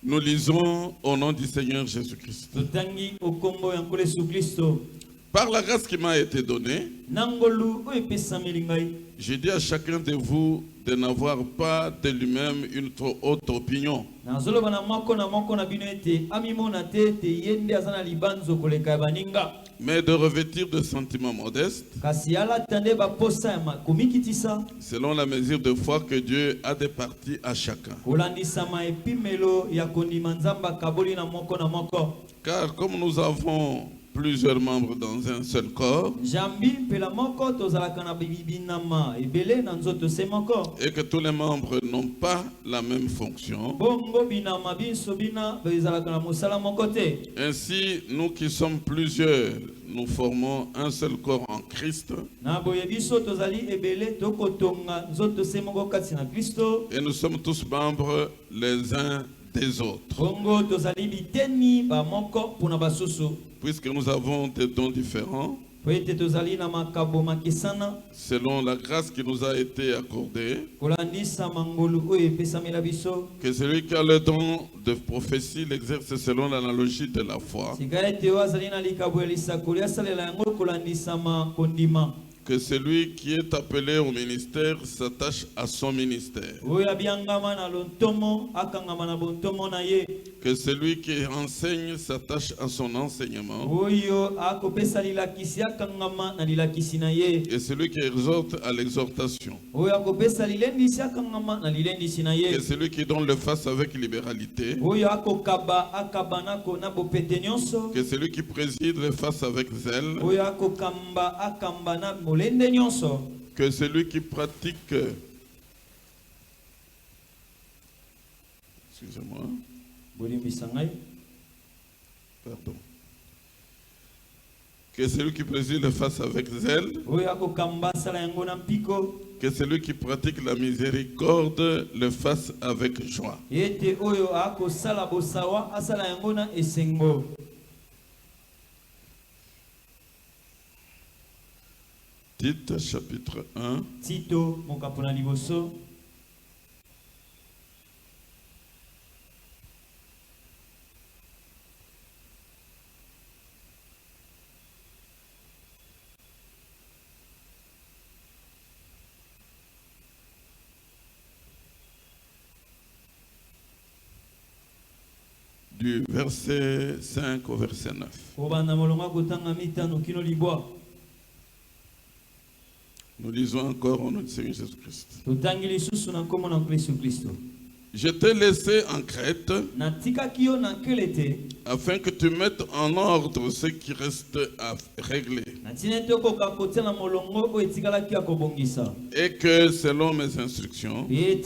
Nous lisons au nom du Seigneur Jésus-Christ. Par la grâce qui m'a été donnée, je dis à chacun de vous de n'avoir pas de lui-même une trop haute opinion, mais de revêtir de sentiments modestes, selon la mesure de foi que Dieu a départie à chacun. Car comme nous avons plusieurs membres dans un seul corps, et que tous les membres n'ont pas la même fonction, ainsi nous qui sommes plusieurs, nous formons un seul corps en Christ, et nous sommes tous membres les uns des autres. Puisque nous avons des dons différents, selon la grâce qui nous a été accordée, que celui qui a le don de prophétie l'exerce selon l'analogie de la foi, que celui qui est appelé au ministère s'attache à son ministère, que celui qui enseigne s'attache à son enseignement, et celui qui exhorte à l'exhortation, que celui qui donne le face avec libéralité, que celui qui préside le face avec zèle, que celui qui pratique, excusez-moi, pardon, que celui qui préside le face avec zèle, que celui qui pratique la miséricorde le fasse avec joie. Tite chapitre 1. Tito mokapona liboso. Du verset 5 au verset 9. Nous lisons encore au nom du Seigneur Jésus-Christ. Je t'ai laissé en Crète afin que tu mettes en ordre ce qui reste à régler, et que selon mes instructions, tu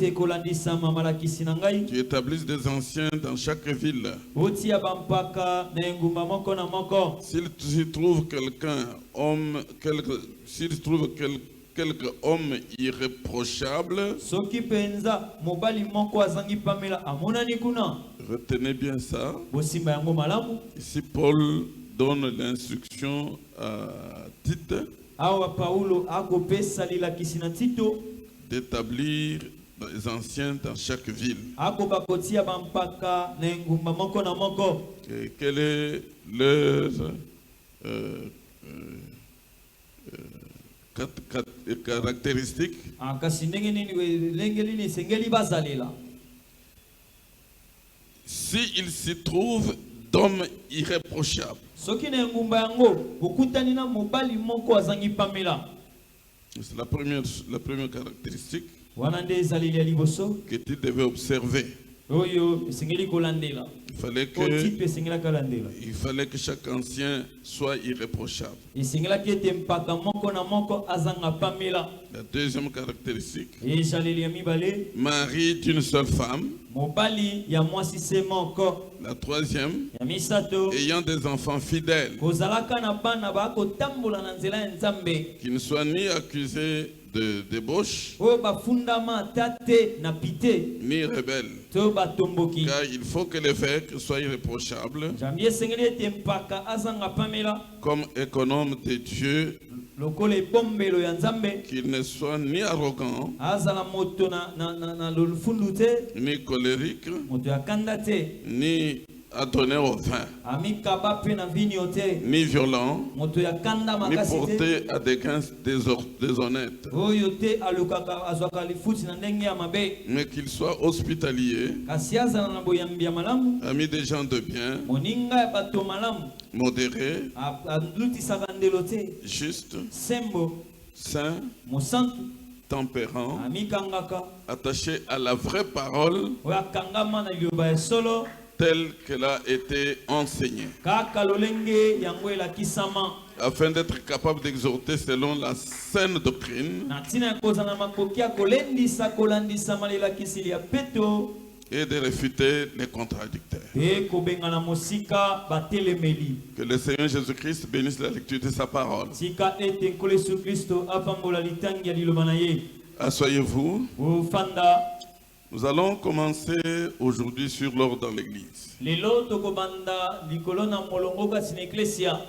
établisses des anciens dans chaque ville. S'il trouve quelque homme irréprochable, retenez bien ça. Ici Paul donne l'instruction à Tite d'établir les anciens dans chaque ville. Et quelle est leur caractéristique? S'il s'y trouve d'hommes irréprochables. C'est la première caractéristique que tu devais observer. Il fallait que chaque ancien soit irréprochable. La deuxième caractéristique, mari d'une seule femme. La troisième, ayant des enfants fidèles, qui ne soient ni accusés de débauche, ni rebelles. Car il faut que l'évêque soit irréprochable, comme économe de Dieu, qu'il ne soit ni arrogant, azala moto na lolufundu te, ni colérique, moto ya kanda te, ni adonné au vin, amikaba pe na vinyo te, ni violent, moto ya kanda ni makasi te, porté à des gains déshonnêtes, oyo te alukaka azwaka lifuti na ndenge ya mabe, mais qu'il soit hospitalier, kasi azala na boyambi ya malamu, ami des gens de bien, moninga ya bato malamu, modéré, alutisaka ndelo te, juste, sembo, saint, mosantu, tempérant, amikangaka, attaché à la vraie parole oyo akangama na liloba ya solo, telle qu'elle a été enseignée, kaka lolenge yango elakisama, afin d'être capable d'exhorter selon la saine doctrine na ntina ya kozala makoki ya kolendisa kolandisama lelakisili ya peto, et de réfuter les contradicteurs. pe kobengana mosika batelemeli. Que le Seigneur Jésus-Christ bénisse la lecture de sa parole. Tika ete nkolo Yesu Kristo apambola litangi ya liloba na ye. Asseyez-vous. Ofanda. Nous allons commencer aujourd'hui sur l'ordre dans l'église. Lelo tokobanda likolo na molongo kasi na eklesia.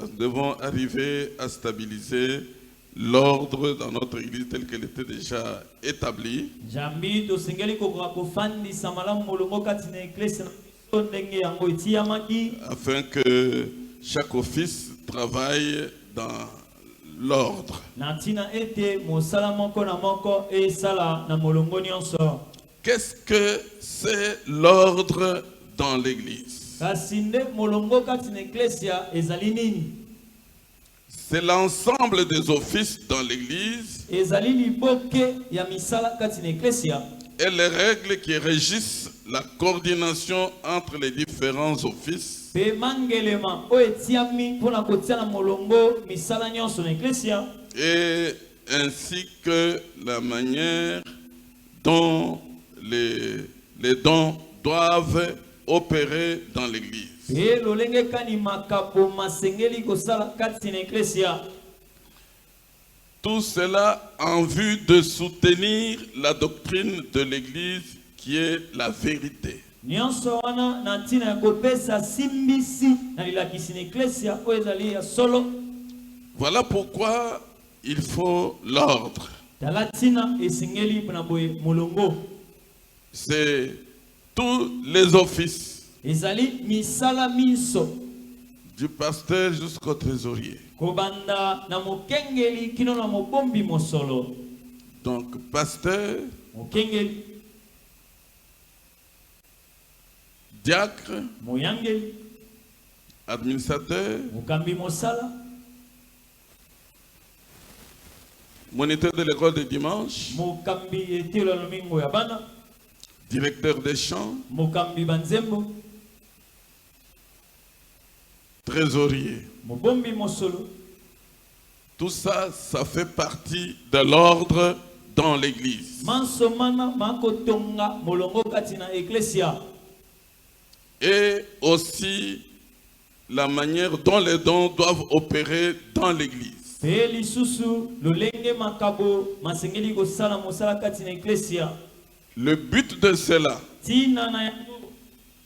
Nous devons arriver à stabiliser l'ordre dans notre église tel qu'elle était déjà établie. Jambi tosengeli kokoka kofandisa malamu molongo kati na eklesia na ndenge yango etiamaki. Afin que chaque office travaille dans l'ordre. Na ntina ete mosala moko na moko esala na molongo nyonso. Qu'est-ce que c'est l'ordre dans l'église? Kasi nde molongo kati na eklesia ezali nini? C'est l'ensemble des offices dans l'église Ezali liboke ya misala kati na eklesia. Et les règles qui régissent la coordination entre les différents offices Pe mangelema o etiami pona kotia na molongo misala nyonso na eklesia. et ainsi que la manière dont les dons doivent opérer dans l'église. Pe lolenge kani makapo masengeli kosala kati na eklesia. Tout cela en vue de soutenir la doctrine de l'église qui est la vérité. Nyonso wana na ntina ya kopesa simbisi na lilakisi na eklesia o ezali ya solo. Voilà pourquoi il faut l'ordre. Tala ntina esengeli pona boye molongo. C'est tous les offices. Ezali misala miso. Du pasteur jusqu'au trésorier. Kobanda na mokengeli kino na mobombi mosolo. Donc, pasteur, Mokengeli, diacre, moyangeli, administrateur, mokambi mosala, moniteur de l'école de dimanche, mokambi etelo lomingo ya bana, directeur des chants, mokambi banzembo, trésorier. mobombi mosolo. Tout ça, ça fait partie de l'ordre dans l'église. Mansomana makotonga molongo katina eklesia. Et aussi la manière dont les dons doivent opérer dans l'église. Pe lisusu lolenge makabo masengeli kosala mosala katina eklesia. Le but de cela, Tina na yango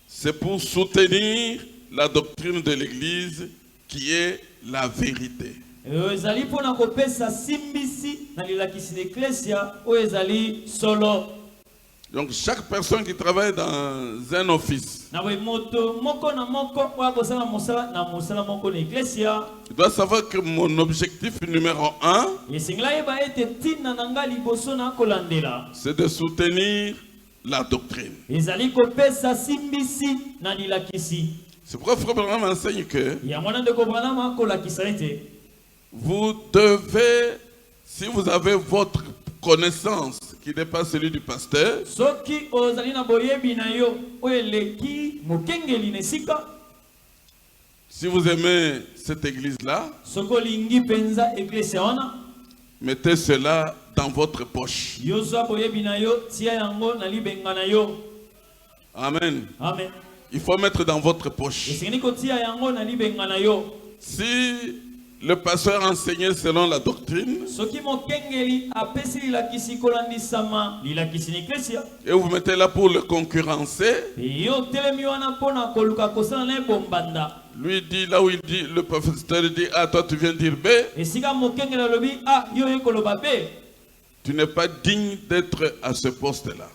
c'est pour soutenir la doctrine de l'église qui est la vérité. ezali pona kopesa simbisi na lilakisi na eklesia o ezali solo. Donc chaque personne qui travaille dans un office Na moto moko na moko wa kosala mosala na mosala moko na eklesia. doit savoir que mon objectif numéro 1, Yesingla yeba ete tina nanga liboso na kolandela. c'est de soutenir la doctrine. Ezali kopesa simbisi na lilakisi. C'est pourquoi Frère Branham enseigne que Ya mwana ndeko Branham kolakisa ete vous devez, si vous avez votre connaissance qui dépasse celui du pasteur, soki ozali na boyebi na yo oyeleki mokengeli nesika. si vous aimez cette église-là, Soko lingi penza eklesia wana. mettez cela dans votre poche. Yo zo boyebi na yo tia yango na libenga na yo. Amen. Amen. Il faut mettre dans votre poche. Esengeli kotia yango na libenga na yo. Si le pasteur enseignait selon la doctrine, et vous mettez là pour le concurrencer, lui dit là où il dit, le pasteur dit, ah toi tu viens dire B, tu n'es pas digne d'être à ce poste-là.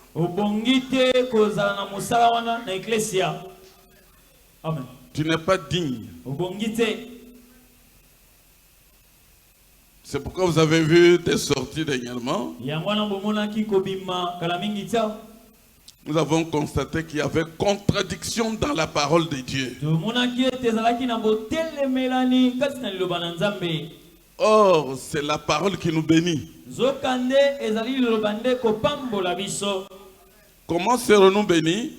Amen. Tu n'es pas digne. C'est pourquoi vous avez vu des sorties dernièrement. Nous avons constaté qu'il y avait contradiction dans la parole de Dieu. Or, c'est la parole qui nous bénit. Comment serons-nous bénis?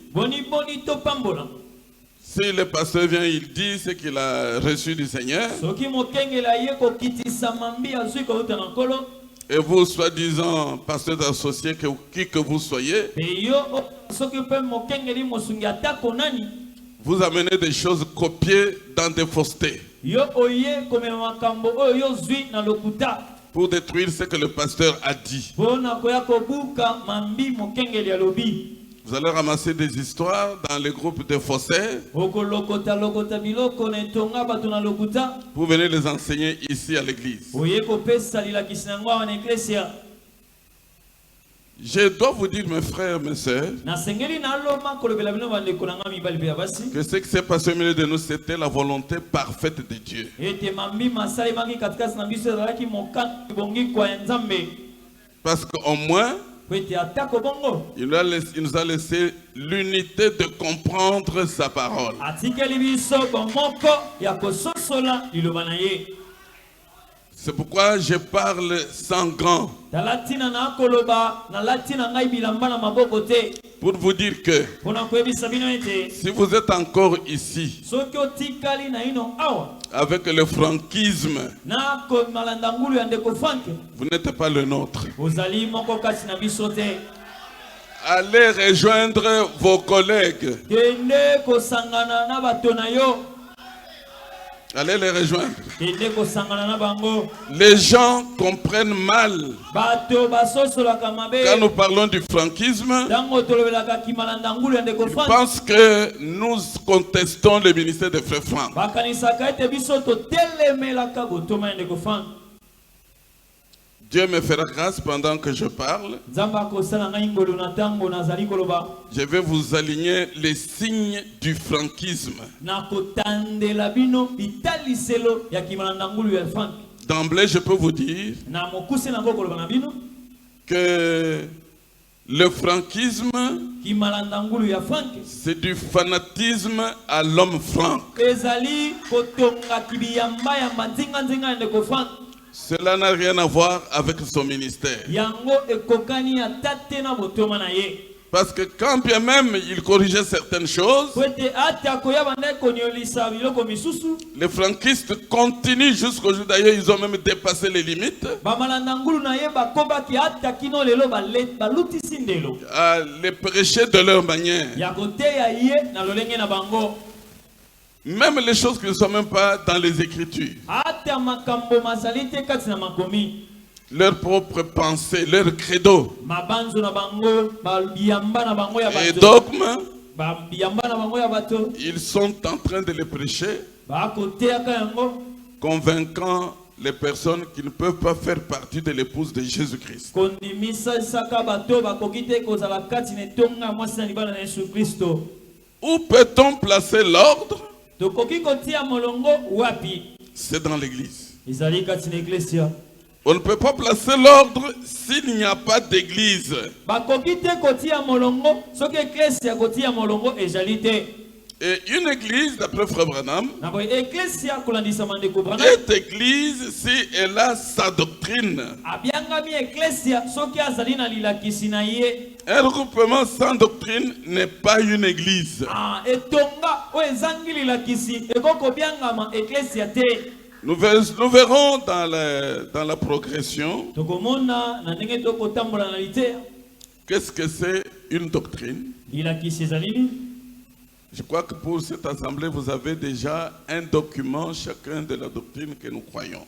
Si le pasteur vient, il dit ce qu'il a reçu du Seigneur. Et vous, soi-disant pasteur associé, qui que vous soyez, vous amenez des choses copiées dans des faussetés pour détruire ce que le pasteur a dit. Vous allez ramasser des histoires dans les groupes de faussaires pour venir les enseigner ici à l'église. Je dois vous dire, mes frères, mes sœurs, que ce qui s'est passé au milieu de nous, c'était la volonté parfaite de Dieu. Parce qu'au moins, il nous a laissé l'unité de comprendre sa parole. C'est pourquoi je parle sans gants. Pour vous dire que si vous êtes encore ici avec le franquisme, vous n'êtes pas le nôtre. Allez rejoindre vos collègues. Allez les rejoindre. Les gens comprennent mal. Quand nous parlons du franquisme, ils pensent que nous contestons le ministère de Frère Franck. Dieu me fera grâce pendant que je parle. Je vais vous aligner les signes du franquisme. D'emblée, je peux vous dire que le franquisme, c'est du fanatisme à l'homme franc. Cela n'a rien à voir avec son ministère. Parce que quand bien même il corrigeait certaines choses, les franquistes continuent jusqu'au jour. D'ailleurs, ils ont même dépassé les limites. À les prêcher de leur manière. Même les choses qui ne sont même pas dans les Écritures. Leur propre pensée, leur credo et dogme, ils sont en train de les prêcher, convainquant les personnes qui ne peuvent pas faire partie de l'épouse de Jésus-Christ. Où peut-on placer l'ordre? C'est dans l'église. On ne peut pas placer l'ordre s'il n'y a pas d'église. Et une église, d'après Frère Branham, est église si elle a sa doctrine. Un regroupement sans doctrine n'est pas une église. Nous verrons dans la progression qu'est-ce que c'est une doctrine. Je crois que pour cette assemblée, vous avez déjà un document chacun de la doctrine que nous croyons.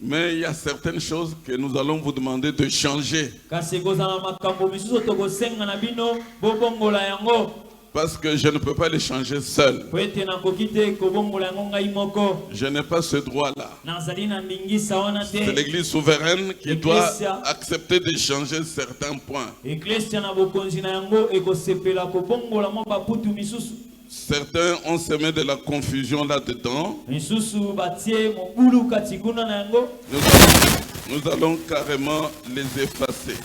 Mais il y a certaines choses que nous allons vous demander de changer. Parce que je ne peux pas les changer seul. Je n'ai pas ce droit-là. C'est l'Église souveraine qui doit accepter de changer certains points. Certains ont semé de la confusion là-dedans. Nous allons carrément les effacer.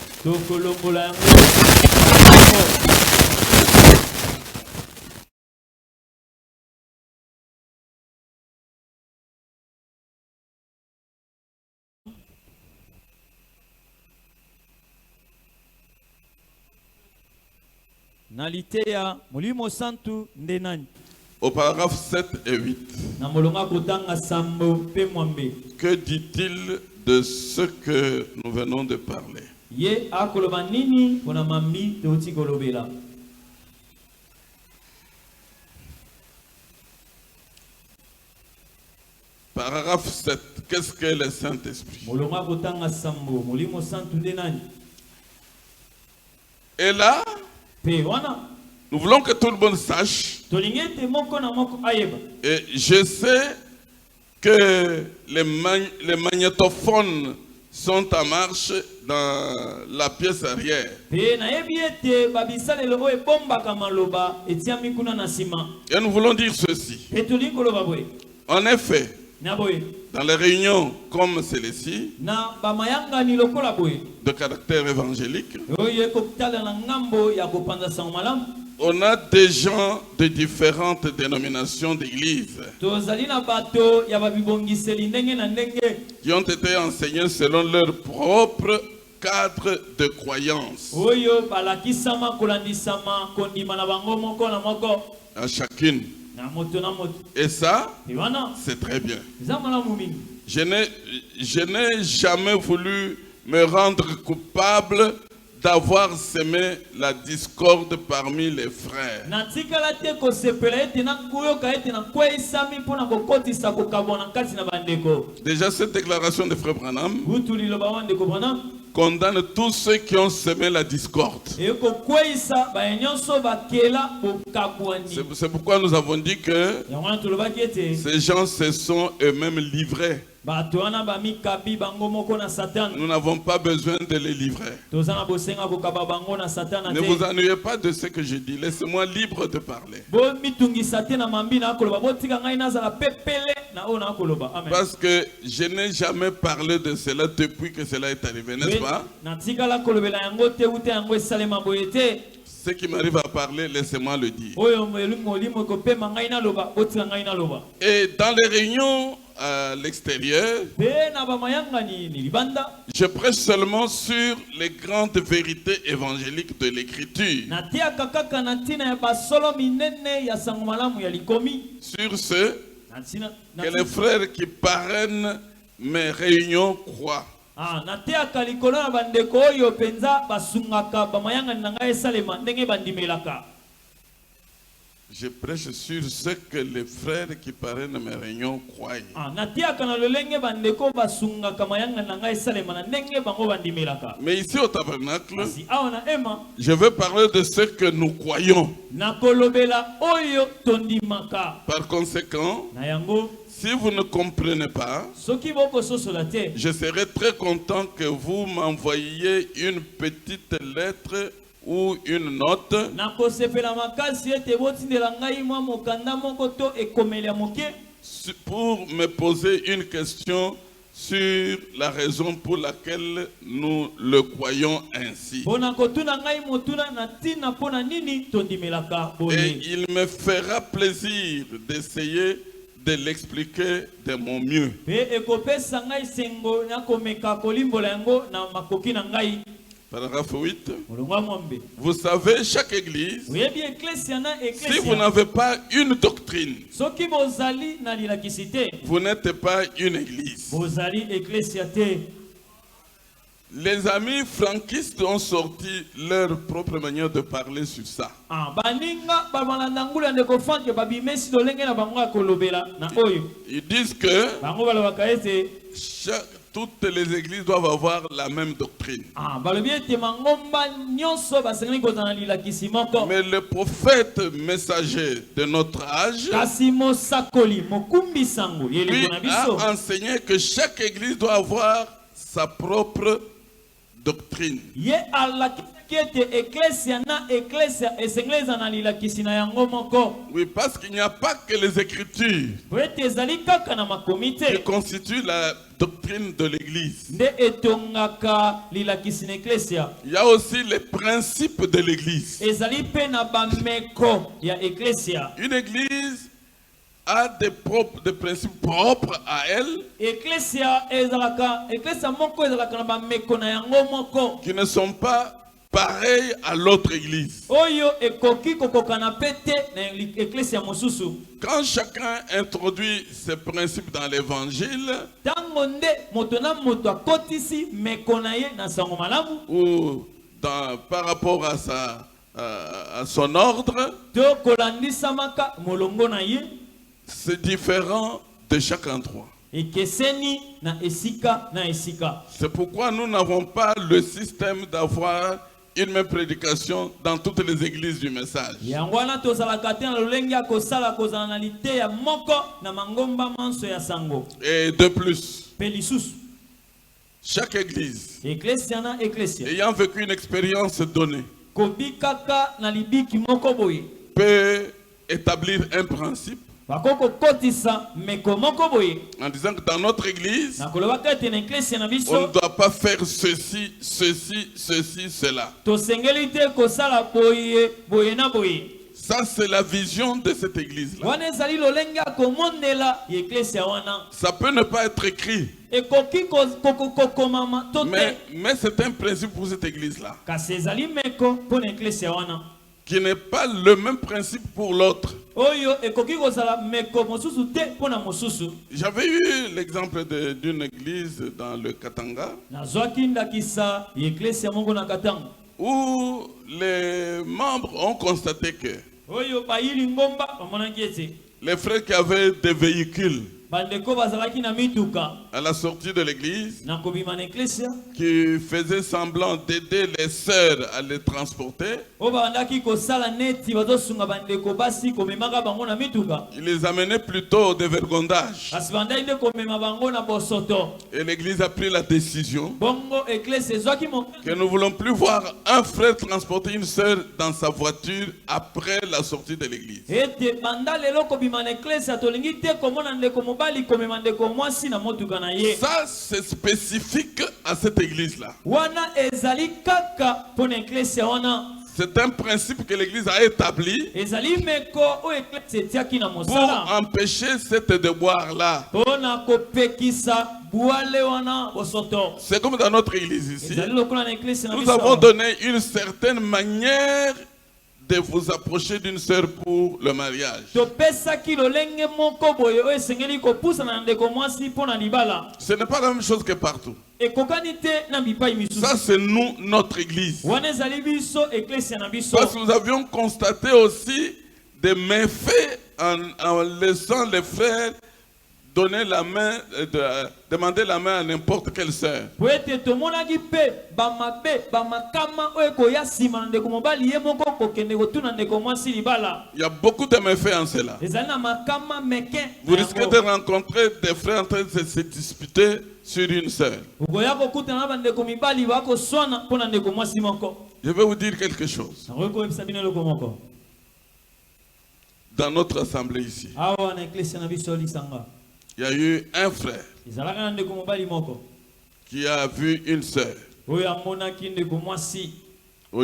Au paragraphe 7 et 8, que dit-il de ce que nous venons de parler? Paragraphe 7, qu'est-ce que le Saint-Esprit? Et là, nous voulons que tout le monde sache, et je sais que les magnétophones sont en marche dans la pièce arrière. Et nous voulons dire ceci. En effet, dans les réunions comme celle-ci, de caractère évangélique, on a des gens de différentes dénominations d'église qui ont été enseignés selon leur propre cadre de croyance. À chacune. Et ça, c'est très bien. Je n'ai jamais voulu me rendre coupable d'avoir semé la discorde parmi les frères. Déjà, cette déclaration de Frère Branham condamne tous ceux qui ont semé la discorde. C'est pourquoi nous avons dit que ces gens se sont eux-mêmes livrés. Nous n'avons pas besoin de les livrer. Ne vous ennuyez pas de ce que je dis. Laissez-moi libre de parler. Parce que je n'ai jamais parlé de cela depuis que cela est arrivé, n'est-ce pas? Ce qui m'arrive à parler, laissez-moi le dire. Et dans les réunions à l'extérieur, je prêche seulement sur les grandes vérités évangéliques de l'Écriture. Sur ce que les frères qui parrainent mes réunions croient. Je prêche sur ce que les frères qui parrainent mes réunions croient. Mais ici au tabernacle, je veux parler de ce que nous croyons. Par conséquent, si vous ne comprenez pas, je serai très content que vous m'envoyiez une petite lettre ou une note pour me poser une question sur la raison pour laquelle nous le croyons ainsi. Et il me fera plaisir d'essayer de l'expliquer de mon mieux. Paragraphe 8. Vous savez, chaque église, si vous n'avez pas une doctrine, vous n'êtes pas une église. Les amis franquistes ont sorti leur propre manière de parler sur ça. Ils disent que toutes les églises doivent avoir la même doctrine. Mais le prophète messager de notre âge lui a enseigné que chaque église doit avoir sa propre doctrine. Oui, parce qu'il n'y a pas que les Écritures qui constituent la doctrine de l'Église. Il y a aussi les principes de l'Église. Une Église a des principes propres à elle qui ne sont pas pareils à l'autre église. Quand chacun introduit ses principes dans l'évangile ou par rapport à son ordre, c'est différent de chaque endroit. C'est pourquoi nous n'avons pas le système d'avoir une même prédication dans toutes les églises du message. Et de plus, chaque église ayant vécu une expérience donnée peut établir un principe en disant que dans notre église, on ne doit pas faire ceci, ceci, ceci, cela. Ça, c'est la vision de cette église-là. Ça peut ne pas être écrit. Mais c'est un principe pour cette église-là. Qui n'est pas le même principe pour l'autre. J'avais eu l'exemple d'une église dans le Katanga où les membres ont constaté que les frères qui avaient des véhicules à la sortie de l'église, qui faisaient semblant d'aider les sœurs à les transporter, ils les amenaient plutôt au dévergondage. Et l'église a pris la décision que nous ne voulons plus voir un frère transporter une sœur dans sa voiture après la sortie de l'église. Ça, c'est spécifique à cette église-là. C'est un principe que l'église a établi pour empêcher cette déboire-là. C'est comme dans notre église ici. Nous avons donné une certaine manière de vous approcher d'une sœur pour le mariage. Ce n'est pas la même chose que partout. Ça, c'est nous, notre église. Parce que nous avions constaté aussi des méfaits en laissant les frères donner la main, demander la main à n'importe quelle sœur. Il y a beaucoup de méfaits en cela. Vous risquez de rencontrer des frères en train de se disputer sur une sœur. Je vais vous dire quelque chose. Dans notre assemblée ici, il y a eu un frère qui a vu une sœur. Au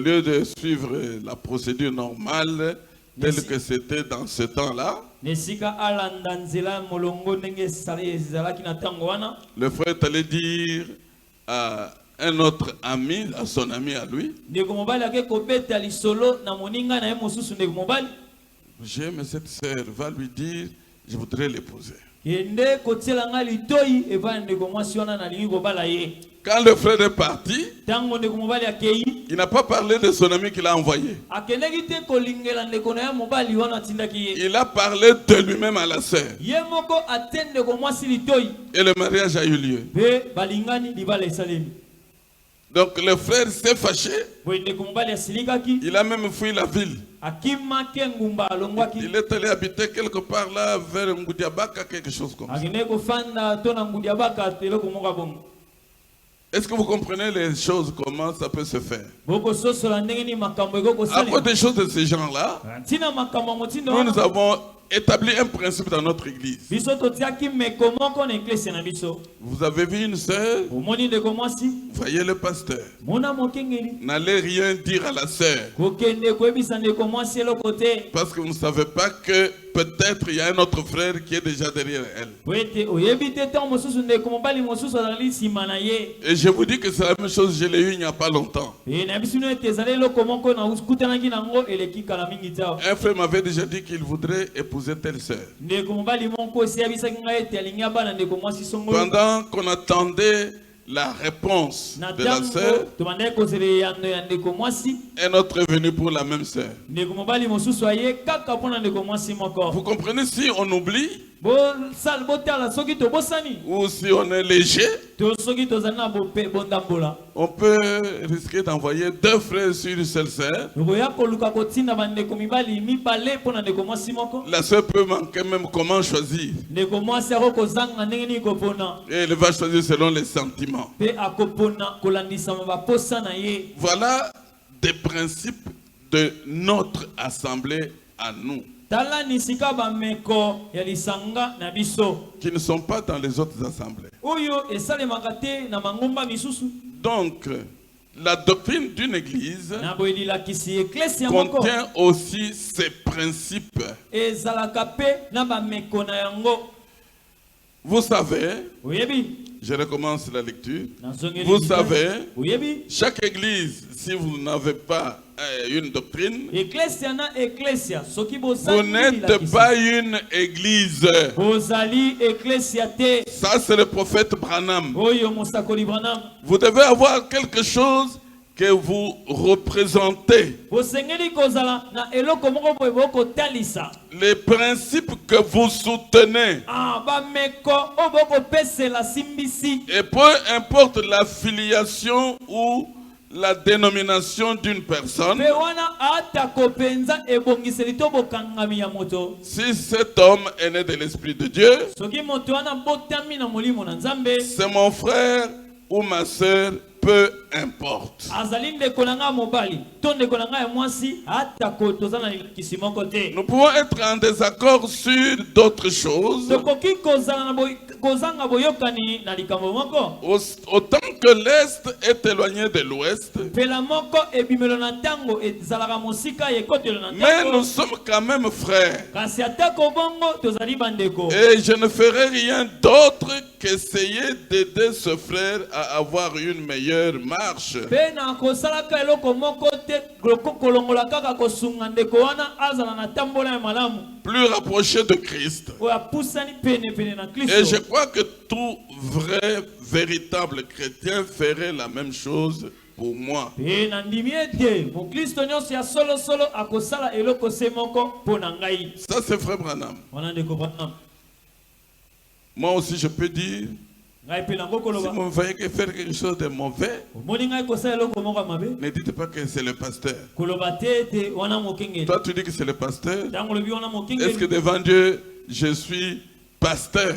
lieu de suivre la procédure normale telle que c'était dans ce temps-là, le frère est allé dire à un autre ami, à son ami à lui, j'aime cette sœur, va lui dire, je voudrais l'épouser. Quand le frère est parti, il n'a pas parlé de son ami qu'il a envoyé. Il a parlé de lui-même à la sœur. Et le mariage a eu lieu. Donc le frère s'est fâché. Il a même fui la ville. Il est allé habiter quelque part là vers Ngoudiabaka, quelque chose comme ça. Est-ce que vous comprenez les choses, comment ça peut se faire? À cause des choses de ces gens-là, nous avons établi un principe dans notre église. Vous avez vu une sœur, voyez le pasteur. N'allez rien dire à la sœur. Parce que vous ne savez pas que peut-être il y a un autre frère qui est déjà derrière elle. Et je vous dis que c'est la même chose, je l'ai eu il n'y a pas longtemps. Un frère m'avait déjà dit qu'il voudrait épouser telle sœur. Pendant qu'on attendait la réponse de la sœur, un autre est venu pour la même sœur. Vous comprenez, si on oublie ou si on est léger, on peut risquer d'envoyer deux frères sur une seule sœur. La sœur peut manquer même comment choisir. Et elle va choisir selon les sentiments. Voilà des principes de notre assemblée à nous, qui ne sont pas dans les autres assemblées. Donc, la doctrine d'une église contient aussi ces principes. Vous savez, je recommence la lecture. Vous savez, chaque église, si vous n'avez pas une doctrine, vous n'êtes pas une église. Ça, c'est le prophète Branham. Vous devez avoir quelque chose que vous représentez. Les principes que vous soutenez. Et peu importe la filiation ou la dénomination d'une personne, si cet homme est né de l'Esprit de Dieu, c'est mon frère ou ma soeur, peu importe. Nous pouvons être en désaccord sur d'autres choses. Autant que l'Est est éloigné de l'Ouest, mais nous sommes quand même frères. Et je ne ferai rien d'autre qu'essayer d'aider ce frère à avoir une meilleure marche. Plus rapproché de Christ. Et je crois que tout vrai, véritable chrétien ferait la même chose pour moi. Ça, c'est frère Branham. Moi aussi, je peux dire, si vous voyez que faire quelque chose de mauvais, ne dites pas que c'est le pasteur. Toi, tu dis que c'est le pasteur. Est-ce que devant Dieu, je suis pasteur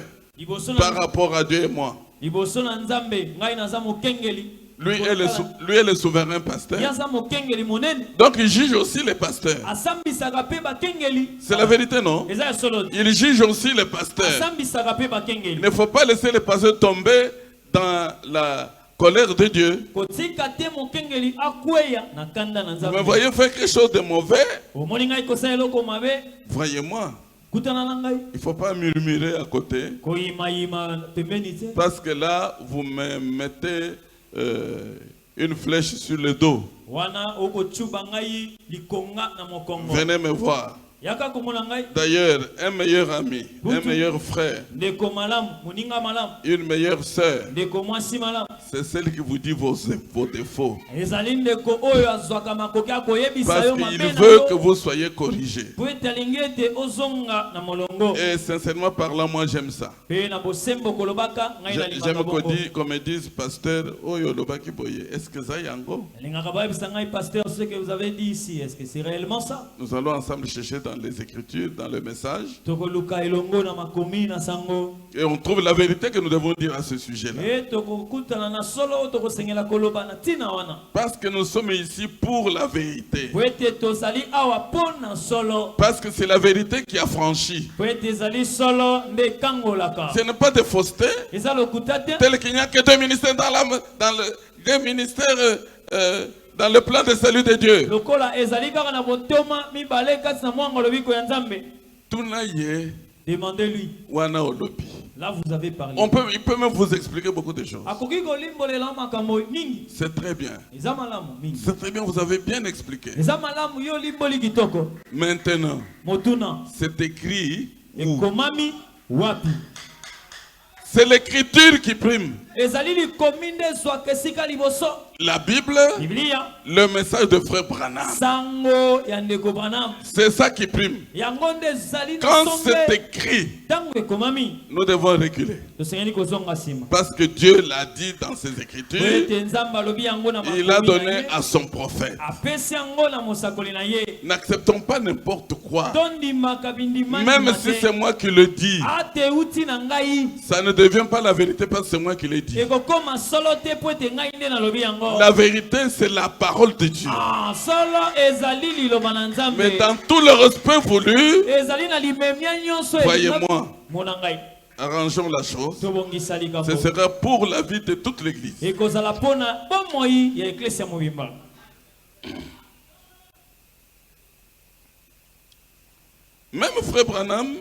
par rapport à Dieu et moi? Lui est le souverain pasteur. Donc il juge aussi les pasteurs. C'est la vérité, non? Il juge aussi les pasteurs. Il ne faut pas laisser les pasteurs tomber dans la colère de Dieu. Vous me voyez faire quelque chose de mauvais, voyez-moi. Il ne faut pas murmurer à côté. Parce que là, vous me mettez une flèche sur le dos. Venez me voir. D'ailleurs, un meilleur ami, un meilleur frère, une meilleure sœur, c'est celle qui vous dit vos défauts. Parce qu'il veut que vous soyez corrigés. Et sincèrement parlant, moi j'aime ça. J'aime qu'on me dise, pasteur, est-ce que ça y est? Pasteur, ce que vous avez dit ici, est-ce que c'est réellement ça? Nous allons ensemble chercher dans les Écritures, dans le message. Et on trouve la vérité que nous devons dire à ce sujet-là. Parce que nous sommes ici pour la vérité. Parce que c'est la vérité qui a franchi. Ce n'est pas de fausseté. Tel qu'il n'y a que deux ministères dans le plan de salut de Dieu. Demandez-lui. Là, vous avez parlé. Il peut même vous expliquer beaucoup de choses. C'est très bien. C'est très bien, vous avez bien expliqué. Maintenant, c'est écrit où? C'est l'écriture qui prime. La Bible, le message de frère Branham, c'est ça qui prime. Quand c'est écrit, nous devons reculer. Parce que Dieu l'a dit dans ses Écritures. Il a donné à son prophète. N'acceptons pas n'importe quoi. Même si c'est moi qui le dis, ça ne devient pas la vérité parce que c'est moi qui l'ai dit. La vérité, c'est la parole de Dieu. Mais dans tout le respect voulu, voyez-moi, arrangeons la chose. Ce sera pour la vie de toute l'Église. Même frère Branham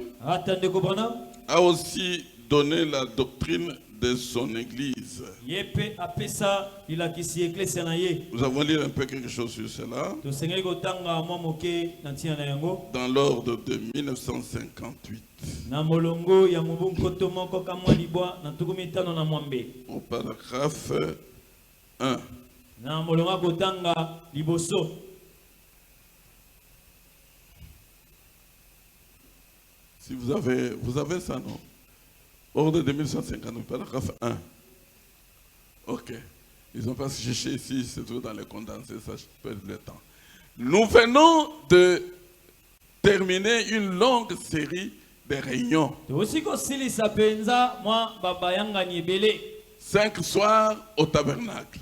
a aussi donné la doctrine de son église. Nous avons lu un peu quelque chose sur cela. Dans l'ordre de 1958. Au paragraphe 1. Si vous avez ça, non? Ordre de 1950, paragraphe 1. Ok. Ils n'ont pas cherché ici, c'est tout dans les condensés, ça je perds le temps. Nous venons de terminer une longue série de réunions. 5 soirs au tabernacle.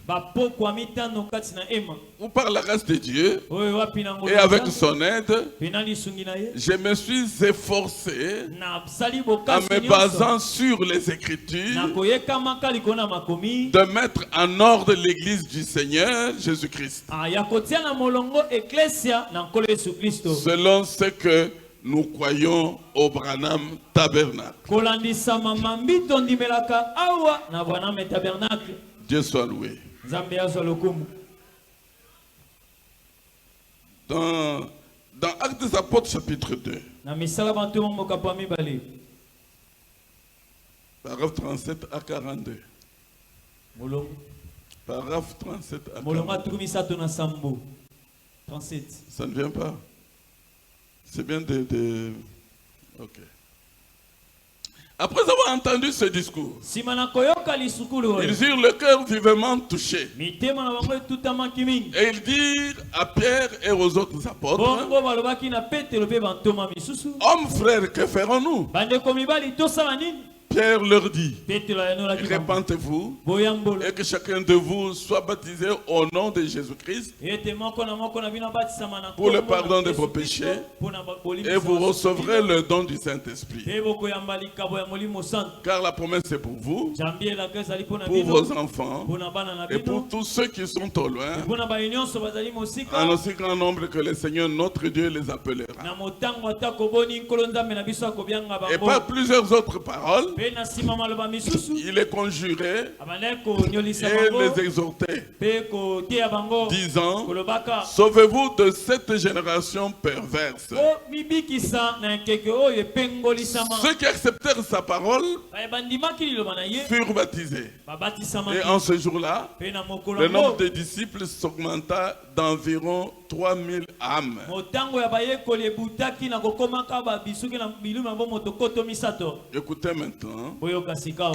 Ou par la grâce de Dieu et avec son aide, je me suis efforcé en me basant sur les Écritures de mettre en ordre l'église du Seigneur Jésus-Christ. Selon ce que nous croyons au Branham Tabernacle. Dieu soit loué. Dans Actes des Apôtres chapitre 2, paragraphe 37 à 42. Paragraphe 37 à 42. Ça ne vient pas. C'est bien de... Ok. Après avoir entendu ce discours, ils eurent le cœur vivement touché. Et ils dirent à Pierre et aux autres apôtres, hommes frères, que ferons-nous? Pierre leur dit, répentez-vous et que chacun de vous soit baptisé au nom de Jésus-Christ pour le pardon de vos péchés et vous recevrez le don du Saint-Esprit. Car la promesse est pour vous, pour vos enfants et pour tous ceux qui sont au loin, en aussi grand nombre que le Seigneur notre Dieu les appellera. Et par plusieurs autres paroles, il les conjurait et les exhortait, disant, sauvez-vous de cette génération perverse. Ceux qui acceptèrent sa parole furent baptisés. Et en ce jour-là, le nombre de disciples s'augmenta d'environ 3000 âmes. Écoutez maintenant.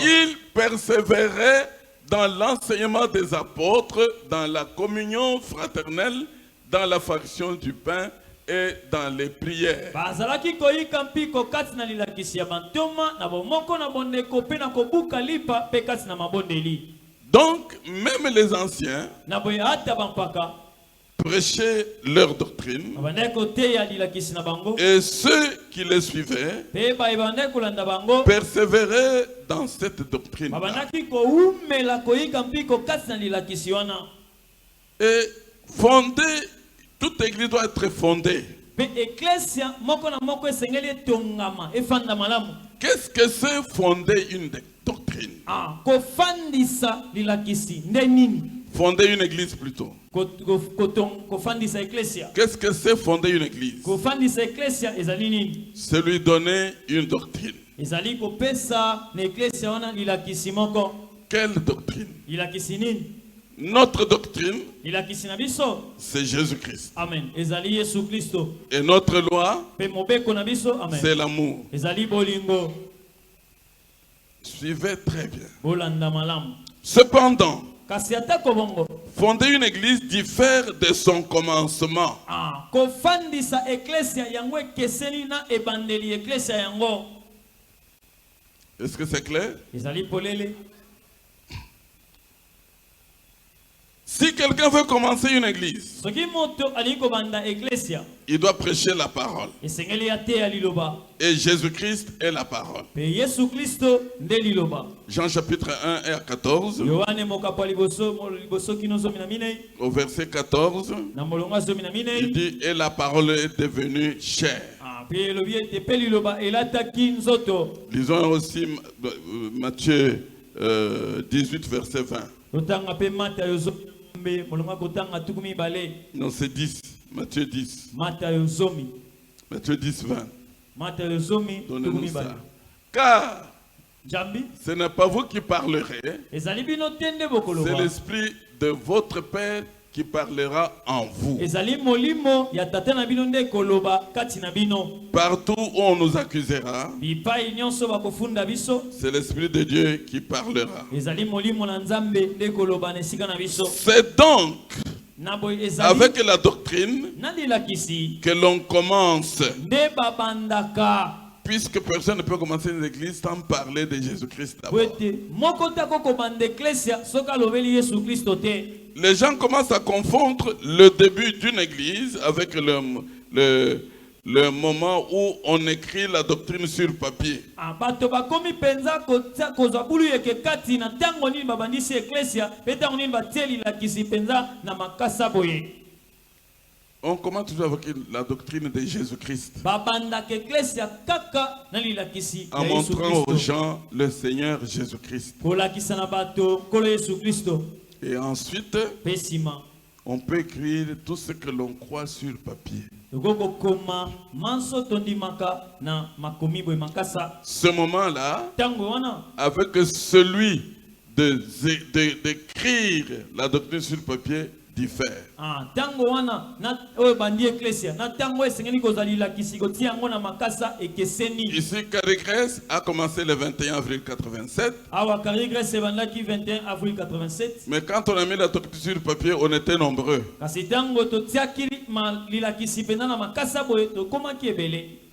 Ils persévéraient dans l'enseignement des apôtres, dans la communion fraternelle, dans la fraction du pain et dans les prières. Donc, même les anciens prêchaient leur doctrine et ceux qui les suivaient persévéraient dans cette doctrine. Et fonder, toute église doit être fondée. Qu'est-ce que c'est fonder une doctrine? Fonder une église plutôt. Qu'est-ce que c'est fonder une église? C'est lui donner une doctrine. Quelle doctrine? Notre doctrine, c'est Jésus-Christ. Amen. Et notre loi, c'est l'amour. Suivez très bien. Cependant, fonder une église diffère de son commencement. Est-ce que c'est clair? Si quelqu'un veut commencer une église, il doit prêcher la parole. Et Jésus-Christ est la parole. Jean chapitre 1 et 14. Au verset 14, il dit, et la parole est devenue chair. Lisons aussi Matthieu 18, verset 20. Non, c'est 10. Matthieu 10. Matthieu 10, 20. Donnez-nous ça. Car ce n'est pas vous qui parlerez, c'est l'Esprit de votre Père qui parlera en vous. Partout où on nous accusera, c'est l'Esprit de Dieu qui parlera. C'est donc avec la doctrine que l'on commence. Puisque personne ne peut commencer une église sans parler de Jésus-Christ d'abord. Les gens commencent à confondre le début d'une église avec le moment où on écrit la doctrine sur papier. On commence toujours avec la doctrine de Jésus-Christ. En montrant aux gens le Seigneur Jésus-Christ. Et ensuite, on peut écrire tout ce que l'on croit sur papier. Ce moment-là, avec celui d'écrire la doctrine sur papier, diffère. Ici, Carigres a commencé le 21 avril 87. Mais quand on a mis la doctrine sur papier, on était nombreux.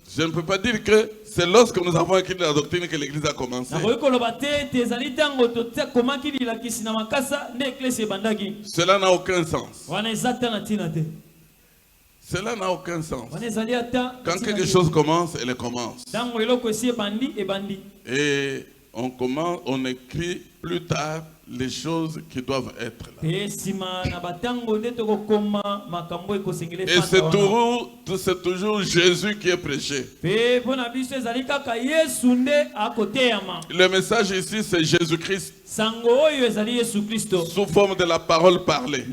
Je ne peux pas dire que c'est lorsque nous avons écrit la doctrine que l'église a commencé. Cela n'a aucun sens. Cela n'a aucun sens. Quand quelque chose commence, elle commence. Et on écrit plus tard les choses qui doivent être là. Et c'est toujours Jésus qui est prêché. Le message ici, c'est Jésus-Christ sous forme de la parole parlée.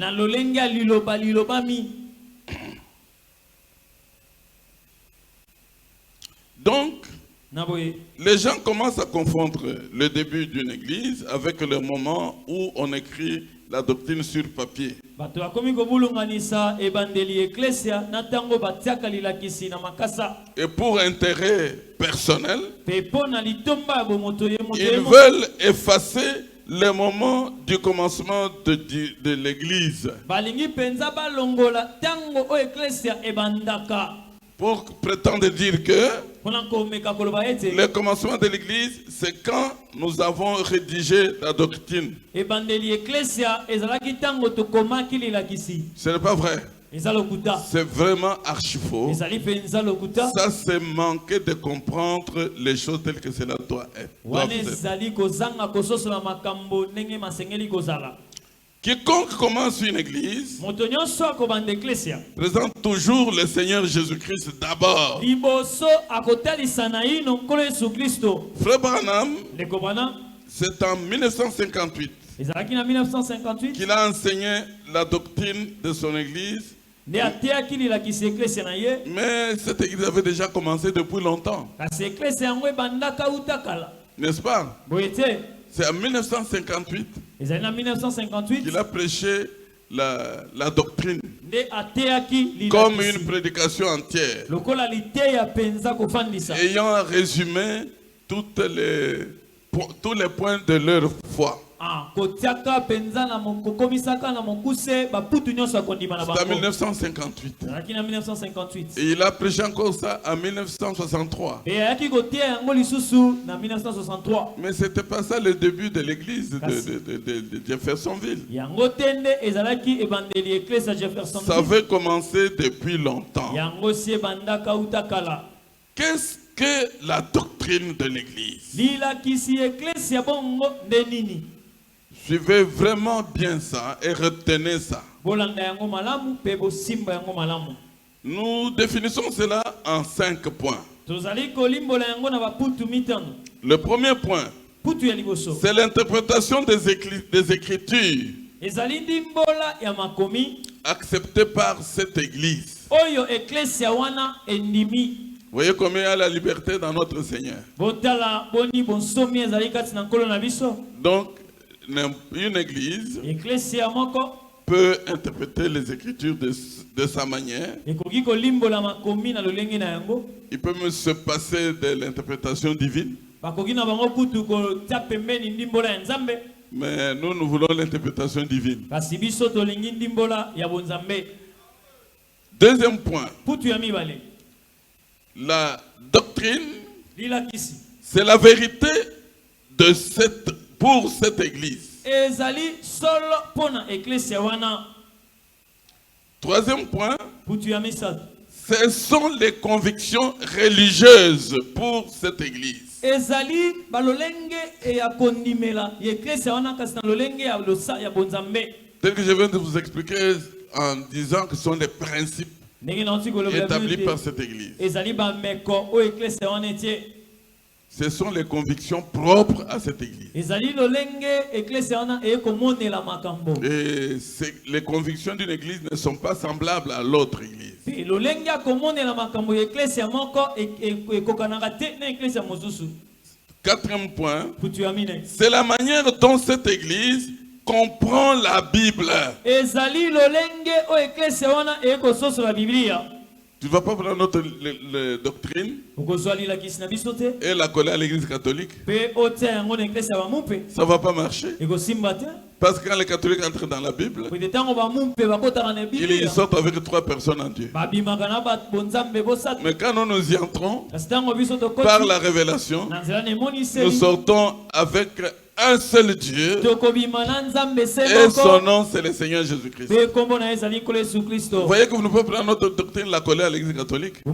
Donc, les gens commencent à confondre le début d'une église avec le moment où on écrit la doctrine sur papier. Et pour intérêt personnel, ils veulent effacer le moment du commencement de l'église. Pour prétendre dire que le commencement de l'église, c'est quand nous avons rédigé la doctrine. Ce n'est pas vrai. C'est vraiment archi faux. Ça, c'est manquer de comprendre les choses telles que cela doit être. Quiconque commence une église présente toujours le Seigneur Jésus-Christ d'abord. Frère Branham, c'est en 1958 qu'il a enseigné la doctrine de son église. Mais cette église avait déjà commencé depuis longtemps. N'est-ce pas? C'est en 1958 qu'il a prêché la doctrine comme une prédication entière, ayant résumé tous les points de leur foi. C'est en 1958. Et il a prêché encore ça en 1963. Mais ce n'était pas ça le début de l'église de Jeffersonville. Ça avait commencé depuis longtemps. Qu'est-ce que la doctrine de l'église? Suivez vraiment bien ça et retenez ça. Nous définissons cela en 5 points. Le premier point, c'est l'interprétation des Écritures acceptée par cette église. Vous voyez combien il y a la liberté dans notre Seigneur. Donc, une église peut interpréter les Écritures de sa manière. Il peut même se passer de l'interprétation divine. Mais nous voulons l'interprétation divine. Deuxième point. La doctrine, c'est la vérité pour cette église. Troisième point, ce sont les convictions religieuses pour cette église. Tel que je viens de vous expliquer en disant que ce sont les principes établis par cette église. Ce sont les convictions propres à cette église. Et les convictions d'une église ne sont pas semblables à l'autre église. Quatrième point, c'est la manière dont cette église comprend la Bible. Tu ne vas pas prendre notre doctrine et la coller à l'église catholique. Ça ne va pas marcher. Parce que quand les catholiques entrent dans la Bible, ils y sortent avec 3 personnes en Dieu. Mais quand nous y entrons, par la révélation, nous sortons avec un seul Dieu. Et son nom, c'est le Seigneur Jésus-Christ. Vous voyez que vous ne pouvez pas prendre notre doctrine, la coller à l'église catholique. Ça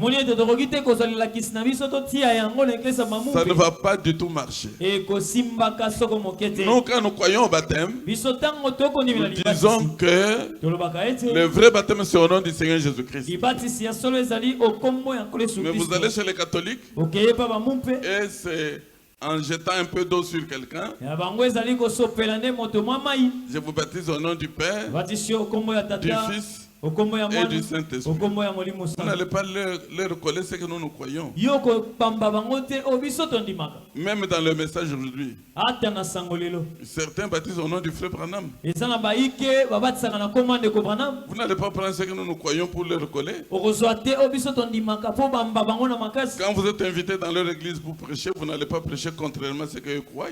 ne va pas du tout marcher. Nous, quand nous croyons au baptême, nous disons que le vrai baptême, c'est au nom du Seigneur Jésus-Christ. Mais vous allez chez les catholiques, et c'est en jetant un peu d'eau sur quelqu'un, je vous baptise au nom du Père, du Fils et du Saint-Esprit. Vous n'allez pas leur coller ce que nous croyons. Même dans le message aujourd'hui, certains baptisent au nom du frère Branham. Vous n'allez pas prendre ce que nous croyons pour leur coller. Quand vous êtes invité dans leur église pour prêcher, vous n'allez pas prêcher contrairement à ce qu'ils croient.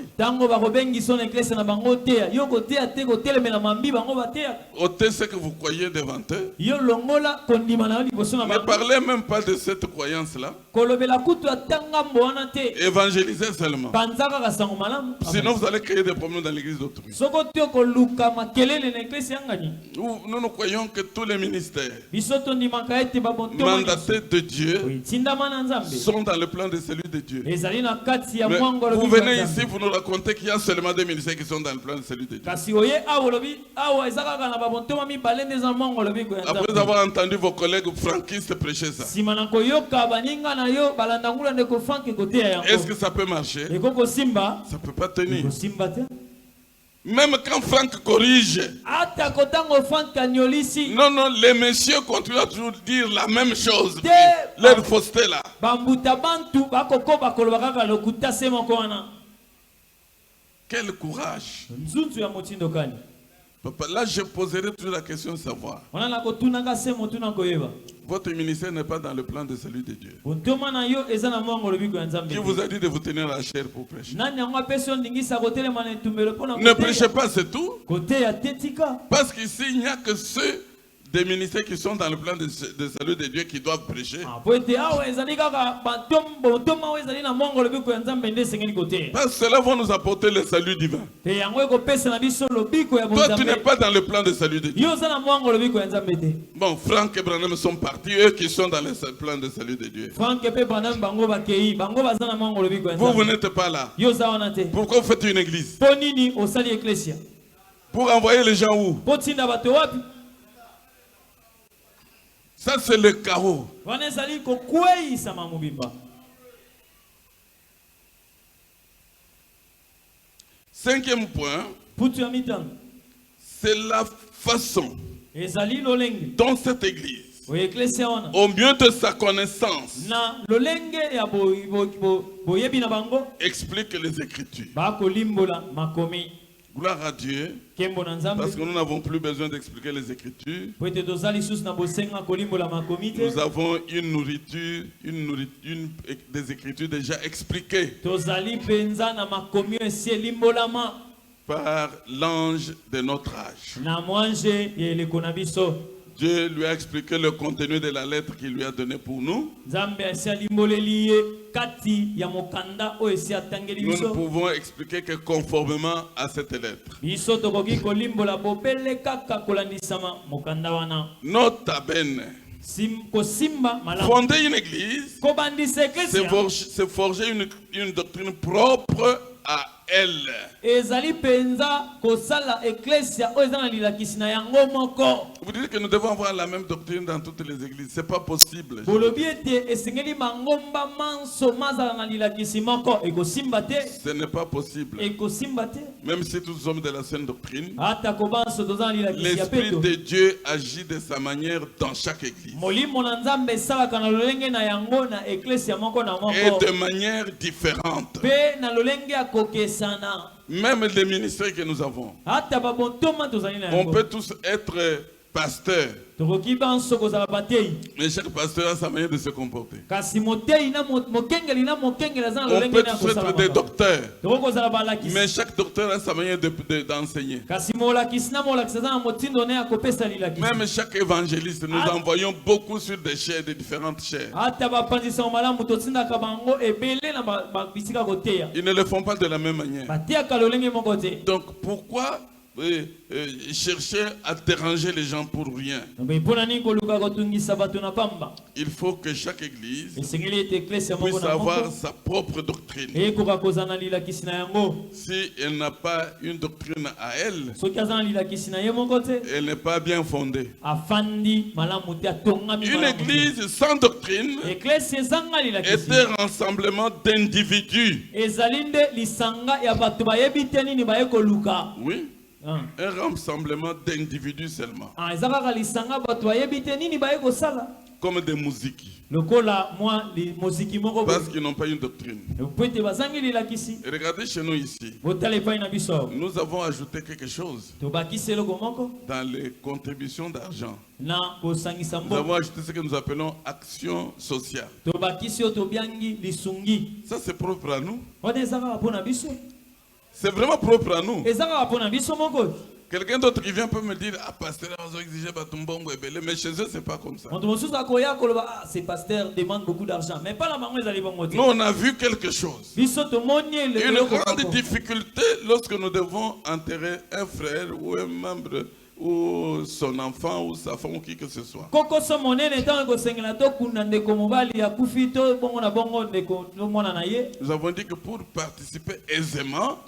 Ôtez ce que vous croyez devant eux. Ne parlez même pas de cette croyance-là. Évangélisez seulement. Sinon, vous allez créer des problèmes dans l'église d'autrui. Nous croyons que tous les ministères mandatés de Dieu sont dans le plan de celui de Dieu. Mais vous venez ici, vous nous racontez qu'il y a seulement des ministères qui sont dans le plan de celui de Dieu. Après avoir entendu vos collègues franquistes prêcher ça, est-ce que ça peut marcher? Ça ne peut pas tenir. Même quand Franck corrige, non, les messieurs continuent à toujours dire la même chose. Leur fausseté là. Quel courage. Papa, là, je poserai toujours la question de savoir. Votre ministère n'est pas dans le plan de celui de Dieu. Qui vous a dit de vous tenir à la chair pour prêcher? Ne prêchez pas, c'est tout. Parce qu'ici, il n'y a que ceux des ministères qui sont dans le plan de salut de Dieu qui doivent prêcher. Parce que cela va nous apporter le salut divin. Toi, tu n'es pas dans le plan de salut de Dieu. Bon, Franck et Branham sont partis, eux qui sont dans le plan de salut de Dieu. Vous n'êtes pas là. Pourquoi vous faites une église? Pour envoyer les gens où? Ça, c'est le chaos. Cinquième point, c'est la façon dont cette église, au mieux de sa connaissance, explique les Écritures. Gloire à Dieu, parce que nous n'avons plus besoin d'expliquer les Écritures. Nous avons une nourriture des Écritures déjà expliquées par l'ange de notre âge. Dieu lui a expliqué le contenu de la lettre qu'il lui a donnée pour nous. Nous ne pouvons expliquer que conformément à cette lettre. Nota bene. Fonder une église, c'est forger une doctrine propre à elle. Vous dites que nous devons avoir la même doctrine dans toutes les églises. C'est pas possible. Ce n'est pas possible. Même si tous sommes de la saine doctrine, l'Esprit de Dieu agit de sa manière dans chaque église. Et de manière différente. Même les ministères que nous avons, on peut tous être pasteur. Mais chaque pasteur a sa manière de se comporter. On peut tous être des docteurs. Mais chaque docteur a sa manière d'enseigner. Même chaque évangéliste, nous envoyons beaucoup sur des chaînes, des différentes chaînes. Ils ne le font pas de la même manière. Donc pourquoi chercher à déranger les gens pour rien? Il faut que chaque église puisse avoir sa propre doctrine. Si elle n'a pas une doctrine à elle, elle n'est pas bien fondée. Une église sans doctrine est un rassemblement d'individus. Oui. Un rassemblement d'individus seulement. Comme des musiques. Parce qu'ils n'ont pas une doctrine. Et regardez chez nous ici. Nous avons ajouté quelque chose dans les contributions d'argent. Nous avons ajouté ce que nous appelons action sociale. Ça c'est propre à nous. C'est vraiment propre à nous. Quelqu'un d'autre qui vient peut me dire, ah pasteur, on a exigé Batumbongo et mais chez eux c'est pas comme ça. Ces pasteurs demandent beaucoup d'argent, mais pas la maman. Nous on a vu quelque chose. Une grande difficulté lorsque nous devons enterrer un frère ou un membre ou son enfant ou sa femme ou qui que ce soit. Nous avons dit que pour participer aisément,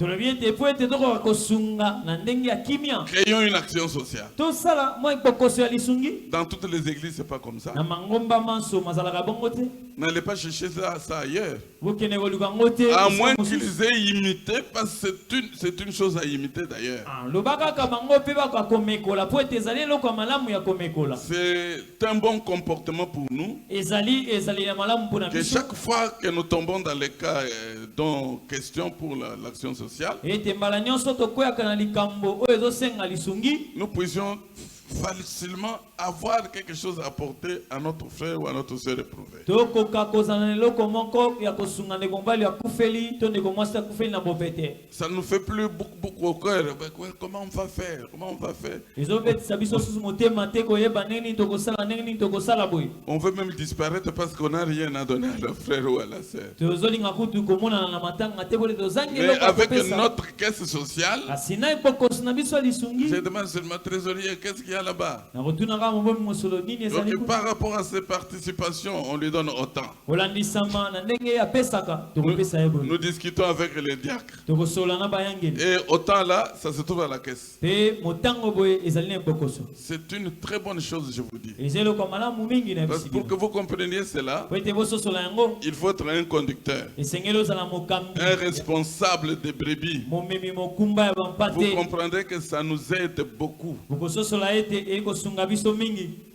créons une action sociale. Dans toutes les églises, c'est pas comme ça. N'allez pas chercher ça ailleurs. À moins qu'ils aient imité, parce que c'est une chose à imiter d'ailleurs. C'est un bon comportement pour nous. Que chaque fois que nous tombons dans les cas dont question pour l'action sociale, nous puissions facilement avoir quelque chose à apporter à notre frère ou à notre soeur éprouvée. Ça nous fait plus beaucoup au cœur. Comment on va faire? Comment on va faire? On veut même disparaître parce qu'on n'a rien à donner à le frère ou à la sœur. Mais avec notre caisse sociale, je demande seulement trésorier, qu'est-ce qu'il y a là-bas? Donc par rapport à ses participations, on lui donne autant. Nous discutons avec les diacres. Et autant là, ça se trouve à la caisse. C'est une très bonne chose, je vous dis. Parce que pour que vous compreniez cela, il faut être un conducteur, un responsable des brebis. Vous comprendrez que ça nous aide beaucoup.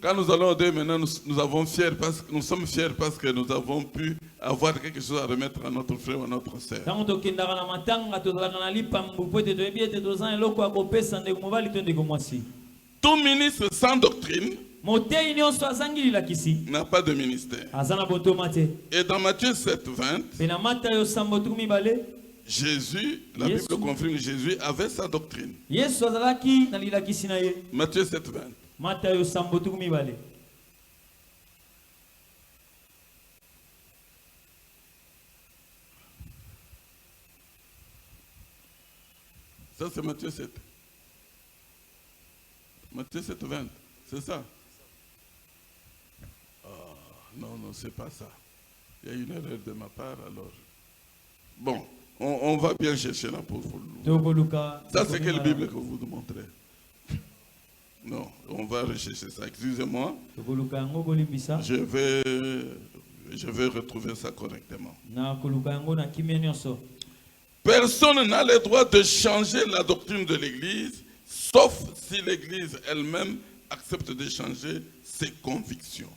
Quand nous allons au deuil maintenant, nous sommes fiers parce que nous avons pu avoir quelque chose à remettre à notre frère ou à notre sœur. Tout ministre sans doctrine n'a pas de ministère. Et dans Matthieu 7:20, Jésus, la Bible confirme, Jésus avait sa doctrine. Matthieu 7:20. Ça c'est Matthieu 7. Matthieu 7:20. C'est ça? Non, c'est pas ça. Il y a une erreur de ma part alors. Bon, on va bien chercher là pour vous. Ça c'est quelle Bible que vous nous montrez? Non, on va rechercher ça. Excusez-moi. Je vais retrouver ça correctement. Personne n'a le droit de changer la doctrine de l'Église, sauf si l'Église elle-même accepte de changer ses convictions.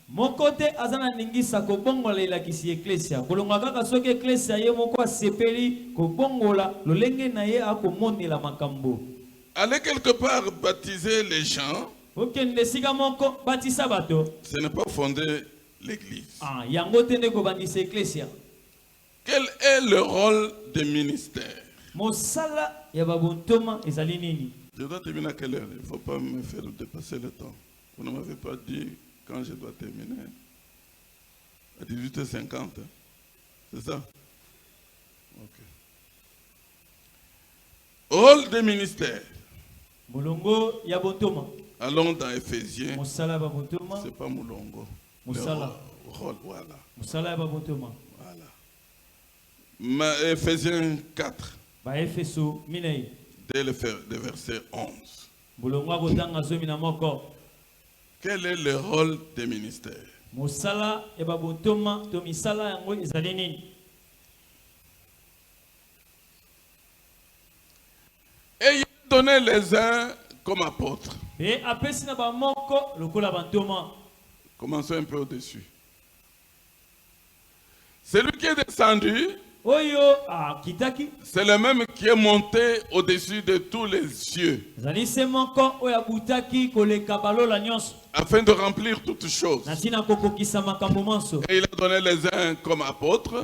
Allez quelque part baptiser les gens Ce n'est pas fonder l'église. Quel est le rôle des ministères? Je dois terminer à quelle heure? Il ne faut pas me faire dépasser le temps. Vous ne m'avez pas dit quand je dois terminer. À 18h50. C'est ça? Ok. Rôle des ministères. Allons dans Éphésiens. C'est pas Moulongo. Rôle, voilà. Voilà. Éphésiens 4. Dès le verset 11. Quel est le rôle des ministères? Ayez donné les uns comme apôtres. Commençons un peu au-dessus. Celui qui est descendu, c'est le même qui est monté au-dessus de tous les cieux, afin de remplir toutes choses. Et il a donné les uns comme apôtres,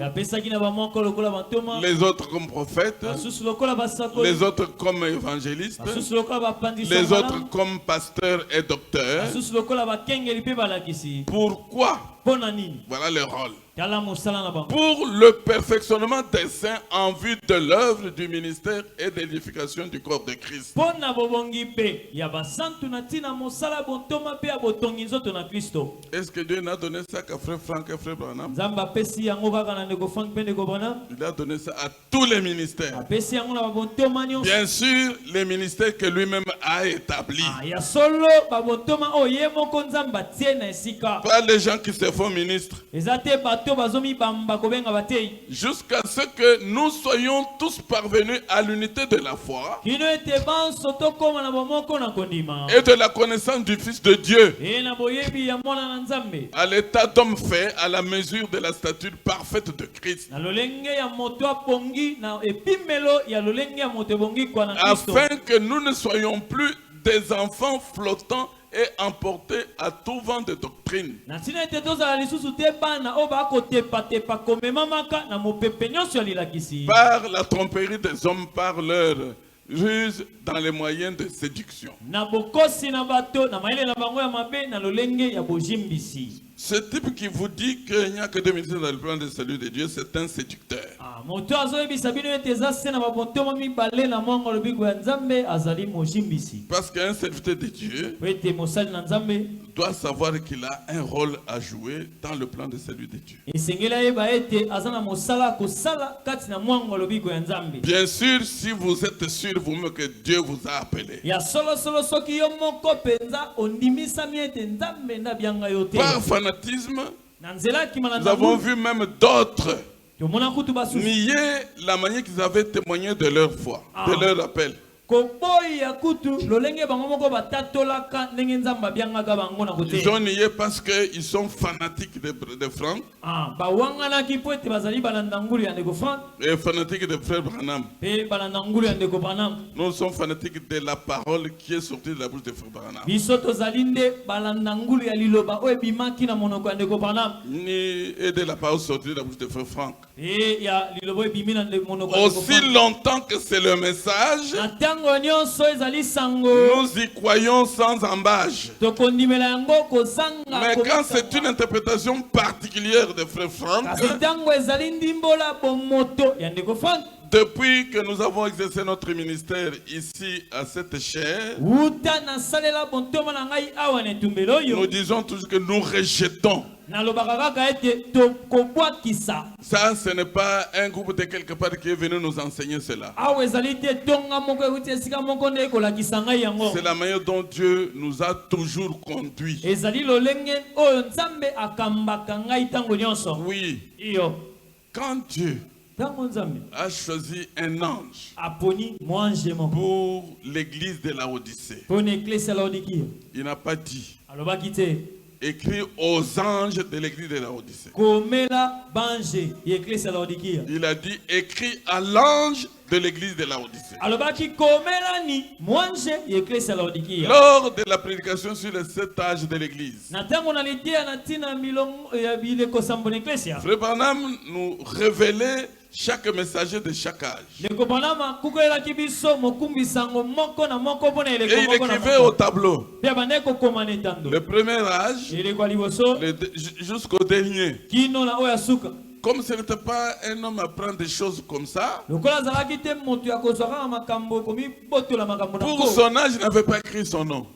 les autres comme prophètes, les autres comme évangélistes, les autres comme pasteurs et docteurs. Pourquoi? Voilà le rôle. Pour le perfectionnement des saints en vue de l'œuvre du ministère et de l'édification du corps de Christ. Est-ce que Dieu n'a donné ça qu'à frère Franck et frère Branham? Il a donné ça à tous les ministères. Bien sûr, les ministères que lui-même a établis. Pas les gens qui se font ministres. Jusqu'à ce que nous soyons tous parvenus à l'unité de la foi et de la connaissance du Fils de Dieu, à l'état d'homme fait à la mesure de la stature parfaite de Christ, afin que nous ne soyons plus des enfants flottants et emportés à tout vent de doctrine, par la tromperie des hommes, par leur ruse dans les moyens de séduction. Ce type qui vous dit qu'il n'y a que deux ministères dans le plan de salut de Dieu, c'est un séducteur. Parce qu'un serviteur de Dieu doit savoir qu'il a un rôle à jouer dans le plan de salut de Dieu. Bien sûr, si vous êtes sûr vous-même que Dieu vous a appelé. Par fanatisme, nous avons vu même d'autres nier la manière qu'ils avaient témoigné de leur foi, de leur appel. Ils ont nié parce qu'ils sont fanatiques de Franck et fanatiques de frère Branham. Nous sommes fanatiques de la parole qui est sortie de la bouche de frère Branham. Et de la parole sortie de la bouche de frère Franck. Aussi longtemps que c'est le message, nous y croyons sans embâche. Mais quand c'est une interprétation particulière de frère Franck, depuis que nous avons exercé notre ministère ici à cette chaire, nous disons toujours que nous rejetons. Ça, ce n'est pas un groupe de quelque part qui est venu nous enseigner cela. C'est la manière dont Dieu nous a toujours conduits. Oui. Quand Dieu a choisi un ange pour l'église de Laodicée, il n'a pas dit: écrit aux anges de l'église de Laodicée. Il a dit écrit à l'ange de l'église de Laodicée. Lors de la prédication sur les 7 âges de l'église, Frère Branham nous révélait chaque messager de chaque âge. Et il écrivait au tableau le premier âge jusqu'au dernier. Comme ce n'était pas un homme à prendre des choses comme ça, pour son âge, il n'avait pas écrit son nom.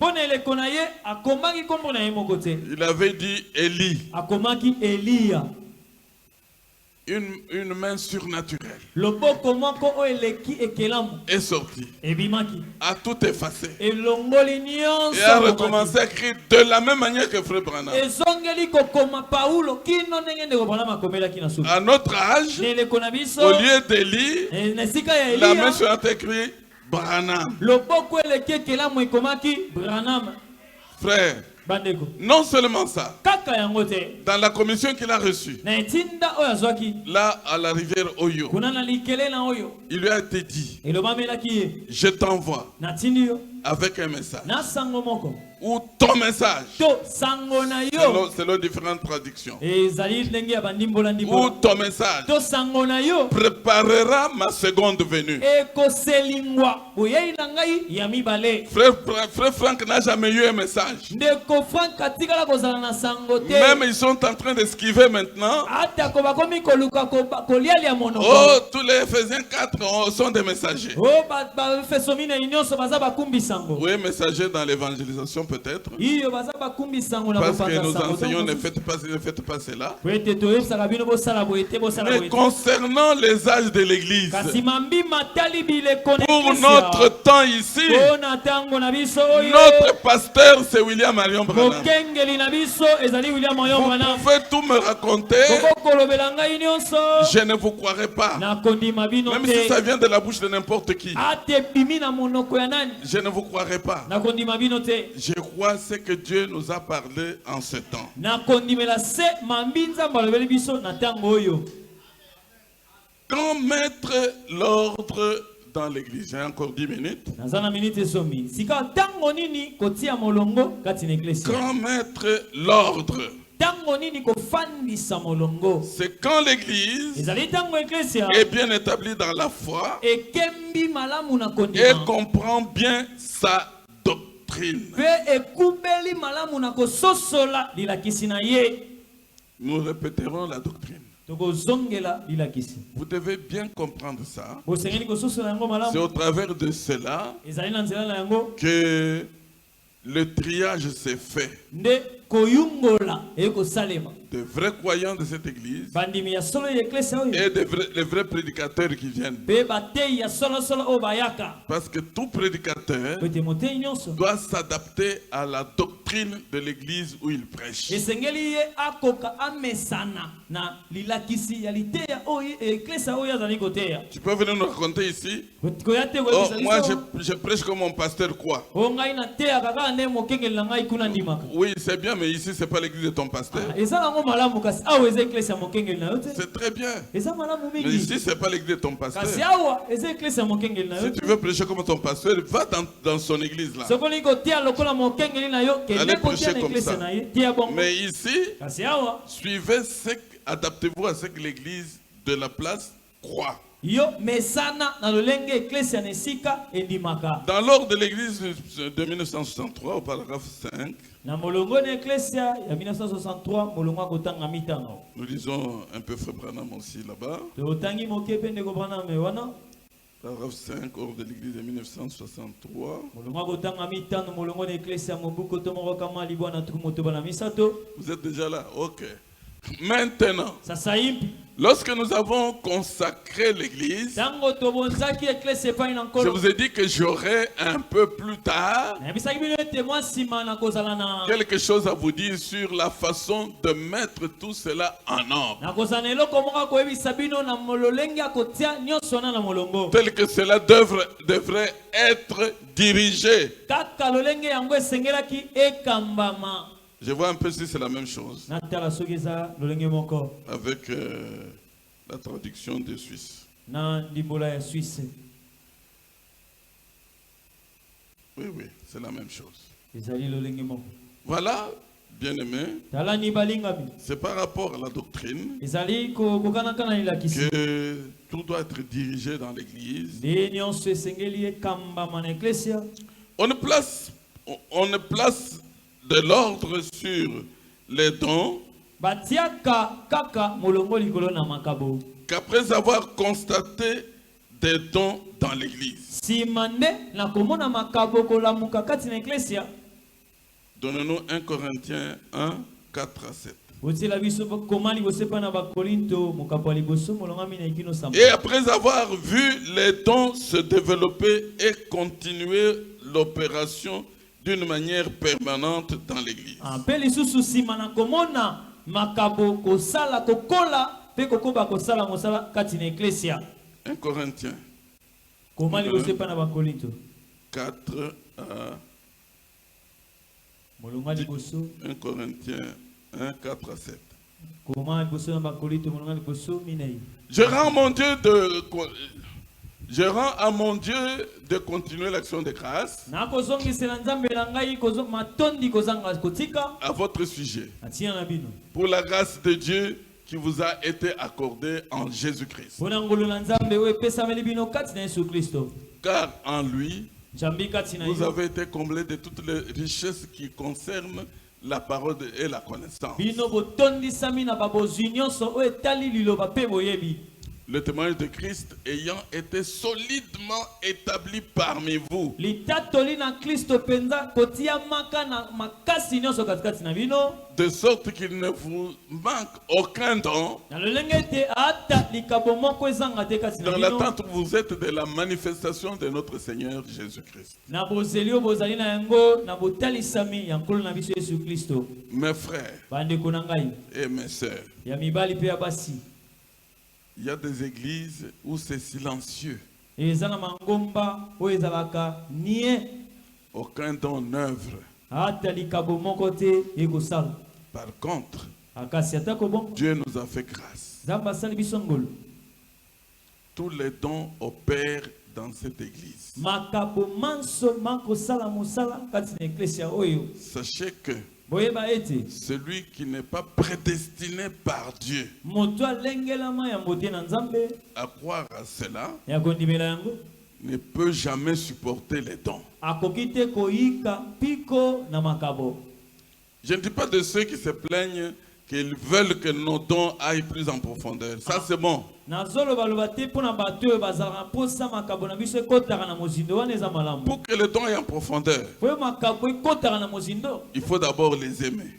Il avait dit Élie. Une main surnaturelle est sortie, a tout effacé et a recommencé à écrire de la même manière que Frère Branham. À notre âge, au lieu d'Élie, la main surnaturelle écrit Branham. Frère, non seulement ça, dans la commission qu'il a reçue, là à la rivière Oyo, il lui a été dit, je t'envoie avec un message. Ou ton message. Selon différentes traductions. Ou ton message préparera ma seconde venue. Frère Franck n'a jamais eu un message. Même ils sont en train d'esquiver maintenant. Oh, tous les Éphésiens 4 sont des messagers. Oui, messagers dans l'évangélisation peut-être. Parce que nous enseignons ne faites pas cela. Mais concernant les âges de l'église, pour notre temps ici, notre pasteur c'est William Marion Branham. Vous pouvez tout me raconter, je ne vous croirai pas. Même si ça vient de la bouche de n'importe qui, je ne vous croirai pas. Je crois ce que Dieu nous a parlé en ce temps. Quand mettre l'ordre dans l'église, j'ai encore 10 minutes. Quand mettre l'ordre, c'est quand l'église est bien établie dans la foi et comprend bien sa doctrine. Nous répéterons la doctrine. Vous devez bien comprendre ça. C'est au travers de cela que le triage s'est fait. De vrais croyants de cette église et les vrais prédicateurs qui viennent. Parce que tout prédicateur doit s'adapter à la doctrine de l'église où il prêche. Tu peux venir nous raconter ici? Oh, moi je prêche comme mon pasteur quoi? Oui, c'est bien, mais ici c'est pas l'église de ton pasteur. C'est très bien. Mais ici c'est pas l'église de ton pasteur. Si tu veux prêcher comme ton pasteur, va dans son église là. Allez prêcher comme ça. Mais ici, suivez adaptez-vous à ce que l'église de la place croit. Dans l'ordre de l'église de 1963 au paragraphe 5, nous lisons un peu Frère Branham aussi là-bas. Paragraphe 5, ordre de l'église de 1963. Vous êtes déjà là? Ok. Maintenant, lorsque nous avons consacré l'église, je vous ai dit que j'aurai un peu plus tard quelque chose à vous dire sur la façon de mettre tout cela en ordre. Tel que cela devrait être dirigé. Je vois un peu si c'est la même chose. Avec la traduction de Suisse. Oui, oui, c'est la même chose. Voilà, bien-aimé, c'est par rapport à la doctrine que tout doit être dirigé dans l'église. On ne place de l'ordre sur les dons qu'après avoir constaté des dons dans l'église. Donnez-nous 1 Corinthiens 1, 4 à 7. Et après avoir vu les dons se développer et continuer l'opération d'une manière permanente dans l'église. 1 Corinthiens 4 à 1 Corinthiens 1, 4 à 7. Je rends à mon Dieu de continuer l'action de grâce à votre sujet pour la grâce de Dieu qui vous a été accordée en Jésus-Christ. Car en lui, vous avez été comblés de toutes les richesses qui concernent la parole et la connaissance. Le témoignage de Christ ayant été solidement établi parmi vous, de sorte qu'il ne vous manque aucun don, dans l'attente où vous êtes de la manifestation de notre Seigneur Jésus-Christ. Mes frères et mes sœurs, il y a des églises où c'est silencieux. Aucun don n'œuvre. Par contre, Dieu nous a fait grâce. Tous les dons opèrent dans cette église. Sachez que celui qui n'est pas prédestiné par Dieu à croire à cela ne peut jamais supporter les dons. Je ne dis pas de ceux qui se plaignent qu'ils veulent que nos dons aillent plus en profondeur. Ça, c'est bon. Pour que les dons aillent en profondeur, il faut d'abord les aimer.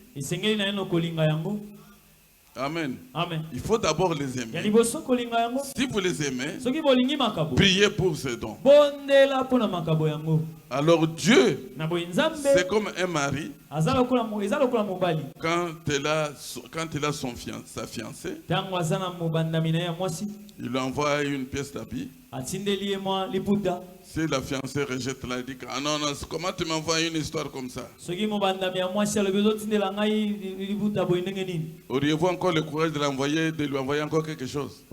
Amen. Amen. Il faut d'abord les aimer. Si vous les aimez, priez pour ces dons. Alors Dieu, c'est comme un mari quand il a sa fiancée, il lui envoie une pièce d'habit. Si la fiancée rejette là, il dit ah non, non, comment tu m'envoies une histoire comme ça? Auriez-vous encore le courage de lui envoyer encore quelque chose?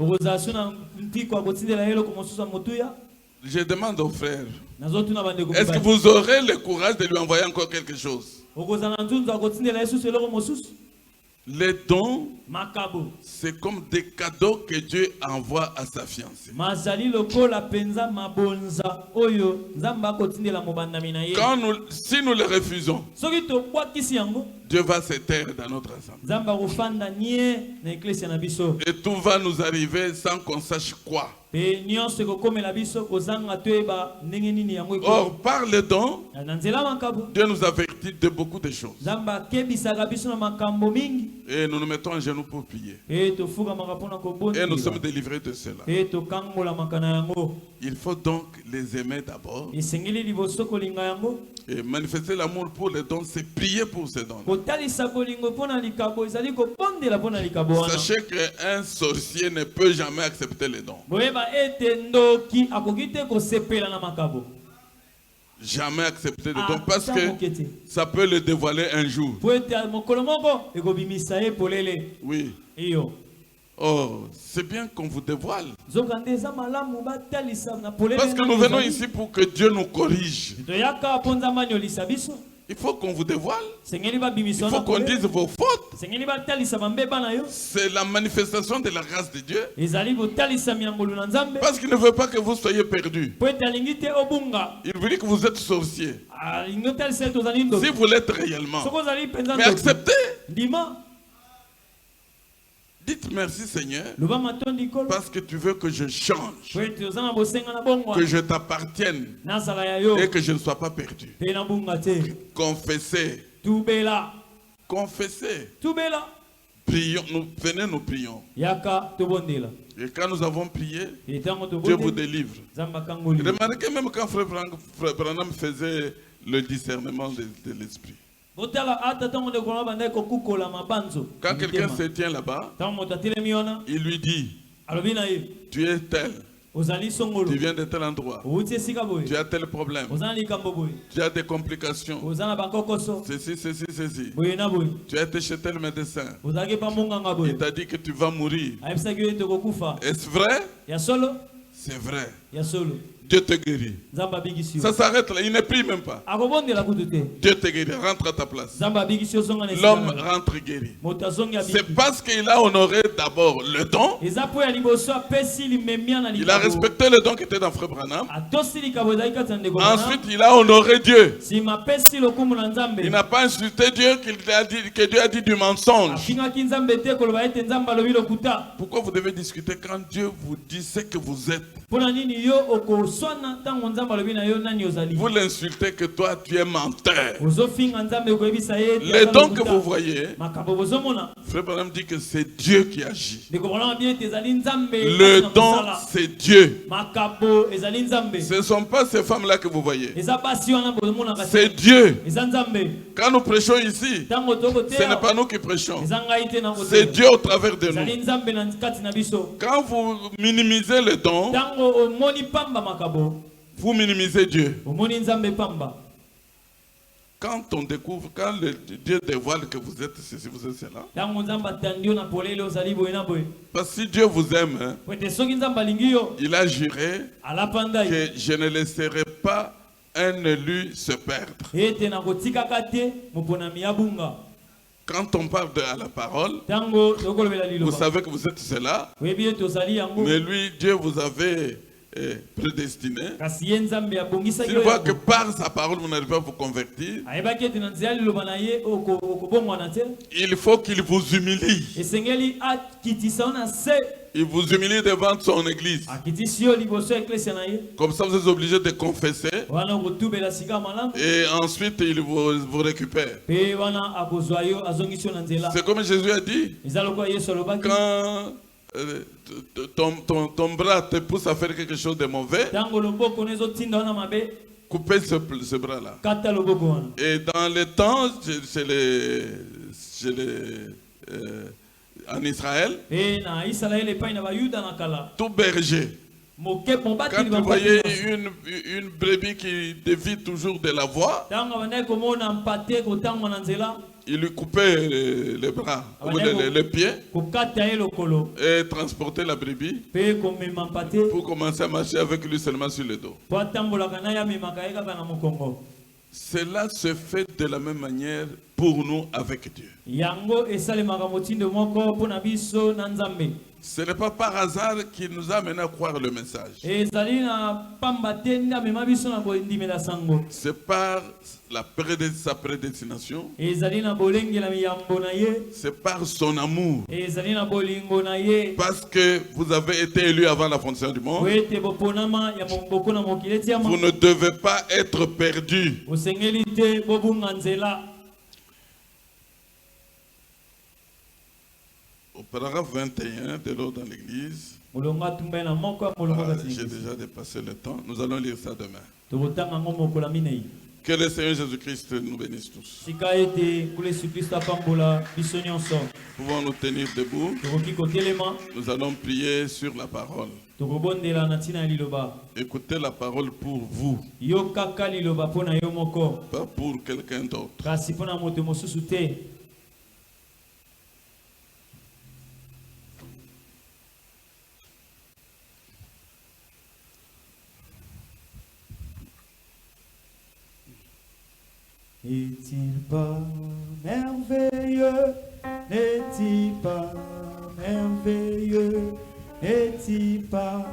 Je demande aux frères, est-ce que vous aurez le courage de lui envoyer encore quelque chose? Les dons, c'est comme des cadeaux que Dieu envoie à sa fiancée. Si nous les refusons, Dieu va se taire dans notre assemblée. Et tout va nous arriver sans qu'on sache quoi. Or, par les dons, Dieu nous avertit de beaucoup de choses. Et nous nous mettons en genoux pour prier. Et nous sommes délivrés de cela. Il faut donc les aimer d'abord. Et manifester l'amour pour les dons, c'est prier pour ces dons. Sachez qu'un sorcier ne peut jamais accepter les dons. jamais accepter le don parce que ça peut le dévoiler un jour. Oui. Oh, c'est bien qu'on vous dévoile. Parce que nous venons ici pour que Dieu nous corrige. Il faut qu'on vous dévoile. Il faut qu'on dise vos fautes. C'est la manifestation de la grâce de Dieu. Parce qu'il ne veut pas que vous soyez perdus. Il veut dire que vous êtes sorcier. Si vous l'êtes réellement. Mais acceptez. Dites merci Seigneur parce que tu veux que je change, que je t'appartienne et que je ne sois pas perdu. Confessez. Confessez. Prions, nous prions. Et quand nous avons prié, Dieu vous délivre. Remarquez même quand Frère Branham faisait le discernement de l'esprit. Quand quelqu'un se tient là-bas, il lui dit, tu es tel, tu viens de tel endroit, tu as tel problème, tu as des complications, ceci. Tu as été chez tel médecin, il t'a dit que tu vas mourir. Est-ce vrai? C'est vrai. Dieu te guérit. Ça s'arrête là, il ne prie même pas. Dieu te guérit, rentre à ta place. L'homme rentre guéri. C'est parce qu'il a honoré d'abord le don. Il a respecté le don qui était dans Frère Branham. Ensuite, il a honoré Dieu. Il n'a pas insulté Dieu, que Dieu a dit du mensonge. Pourquoi vous devez discuter quand Dieu vous dit ce que vous êtes? Vous l'insultez que toi tu es menteur. Les dons que vous voyez, Frère Branham dit que c'est Dieu qui agit. Le don c'est Dieu. Ce ne sont pas ces femmes-là que vous voyez. C'est Dieu. Quand nous prêchons ici, ce n'est pas nous qui prêchons. C'est Dieu au travers de nous. Quand vous minimisez le don, vous minimisez Dieu. Quand on découvre, quand Dieu dévoile que vous êtes ceci, vous êtes cela. Parce que si Dieu vous aime, il a juré que je ne laisserai pas un élu se perdre. Quand on parle à la parole, vous savez que vous êtes cela. Mais lui, Dieu vous avait prédestiné. S'il voit que par sa parole vous n'arrivez pas à vous convertir, il faut qu'il vous humilie. Il vous humilie devant son église. Comme ça vous êtes obligé de confesser. Et ensuite il vous récupère. C'est comme Jésus a dit. Quand ton bras te pousse à faire quelque chose de mauvais, coupez ce bras-là. Et dans les temps, en Israël, tout berger, quand vous voyez une brebis qui dévie toujours de la voie, il lui coupait les bras, les pieds, et transportait la brebis pour commencer à marcher avec lui seulement sur le dos. Cela se fait de la même manière pour nous avec Dieu. Ce n'est pas par hasard qu'il nous a amené à croire le message. C'est par sa prédestination. C'est par son amour. Parce que vous avez été élu avant la fondation du monde. Vous ne devez pas être perdu. Au paragraphe 21 de l'ordre dans l'église, j'ai déjà dépassé le temps, nous allons lire ça demain. Que le Seigneur Jésus-Christ nous bénisse tous. Pouvons nous tenir debout. Nous allons prier sur la parole. Écoutez la parole pour vous, pas pour quelqu'un d'autre. N'est-il pas merveilleux? N'est-il pas merveilleux? N'est-il pas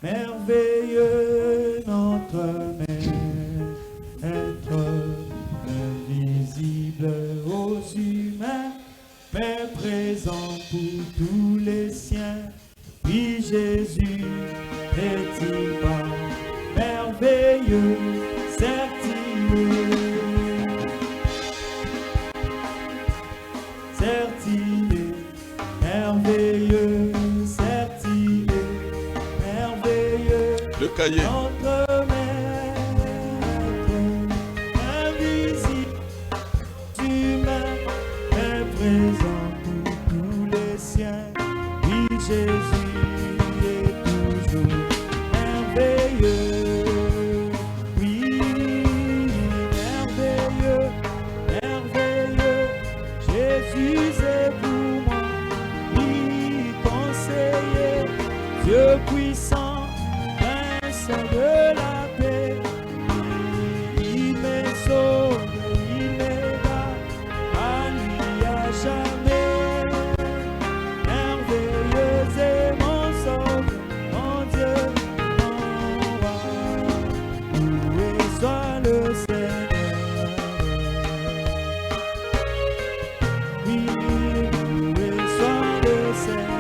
merveilleux notre Maître, invisible aux humains, mais présent pour tous les siens? Oui, Jésus, n'est-il pas merveilleux? Certes-il merveilleux, certes il est merveilleux. Le cahier. Notre Maître, invisible, humain, est présent pour tous les siens. Oui, Jésus est toujours merveilleux. Oui, merveilleux, merveilleux. Jésus est pour moi. Dieu puissant, prince de la paix, il me sauve, il m'aida, à lui à jamais. Merveilleux est mon sauveur, mon Dieu, mon roi, loué soit le Seigneur. Oui, loué soit le Seigneur.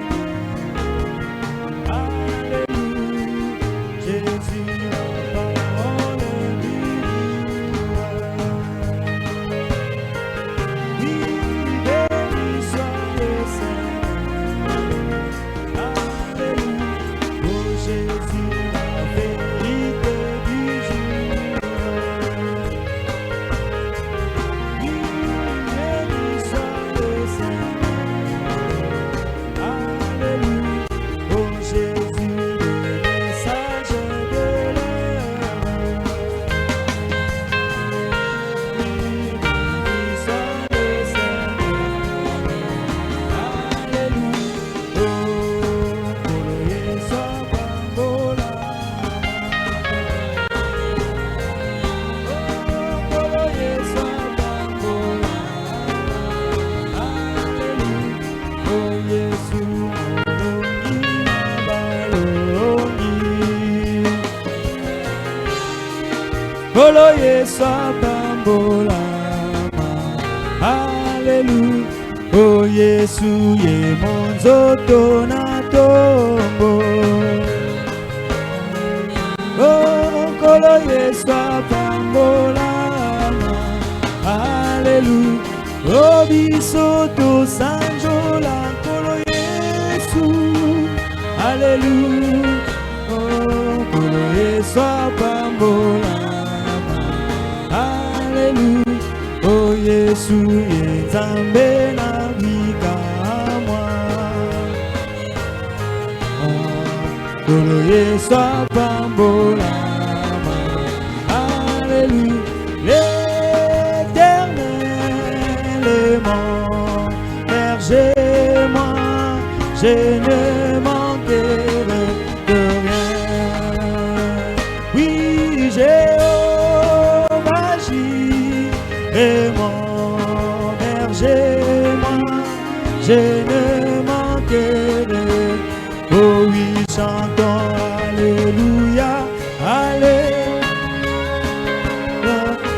Koloye soit bambolama, Alléluia. Oh Yesu ye monzoto na tombo. Oh koloye soit bambolama, Alléluia. Oh bisoto sanjola kolo Yesu, Alléluia. Oh koloye soit bambolama. Alléluia, oh Yesu, Yenzambe na bika moi. Kolo Yesu apambolama. Alléluia, l'Éternel est mon berger, moi, je ne manquerai de rien. Oui, et mon berger, moi, je ne manquerai. Oh oui, chantons Alléluia, Alléluia.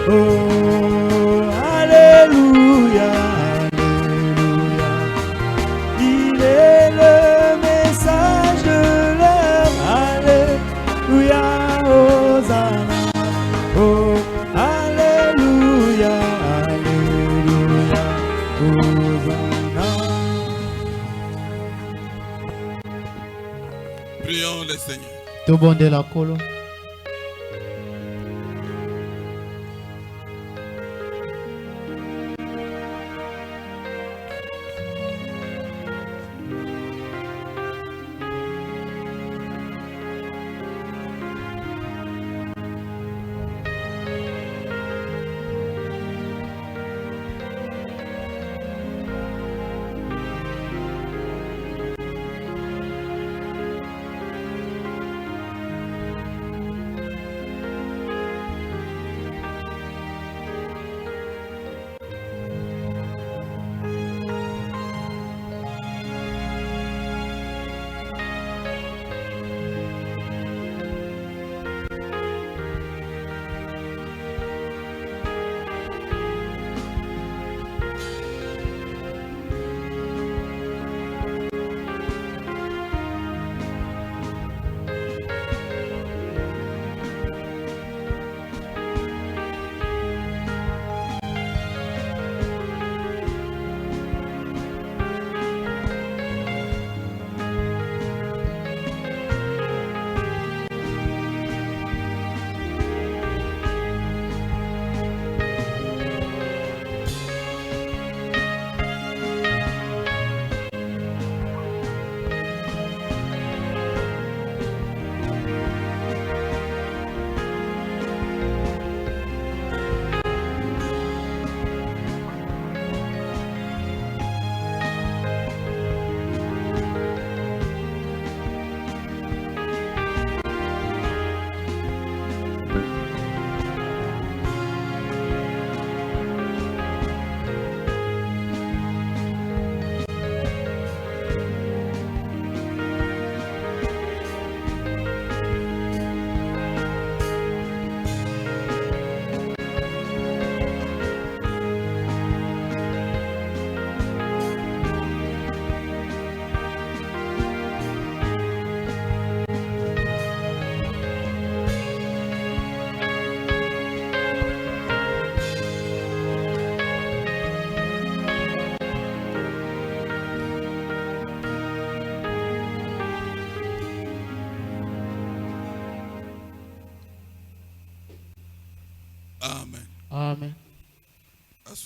Oh, Alléluia, Alléluia. Il est le message de l'heure. Alléluia, Hosanna. Oh, Alléluia, Alléluia, Hosanna. Prions le Seigneur. Tout bon de la colo.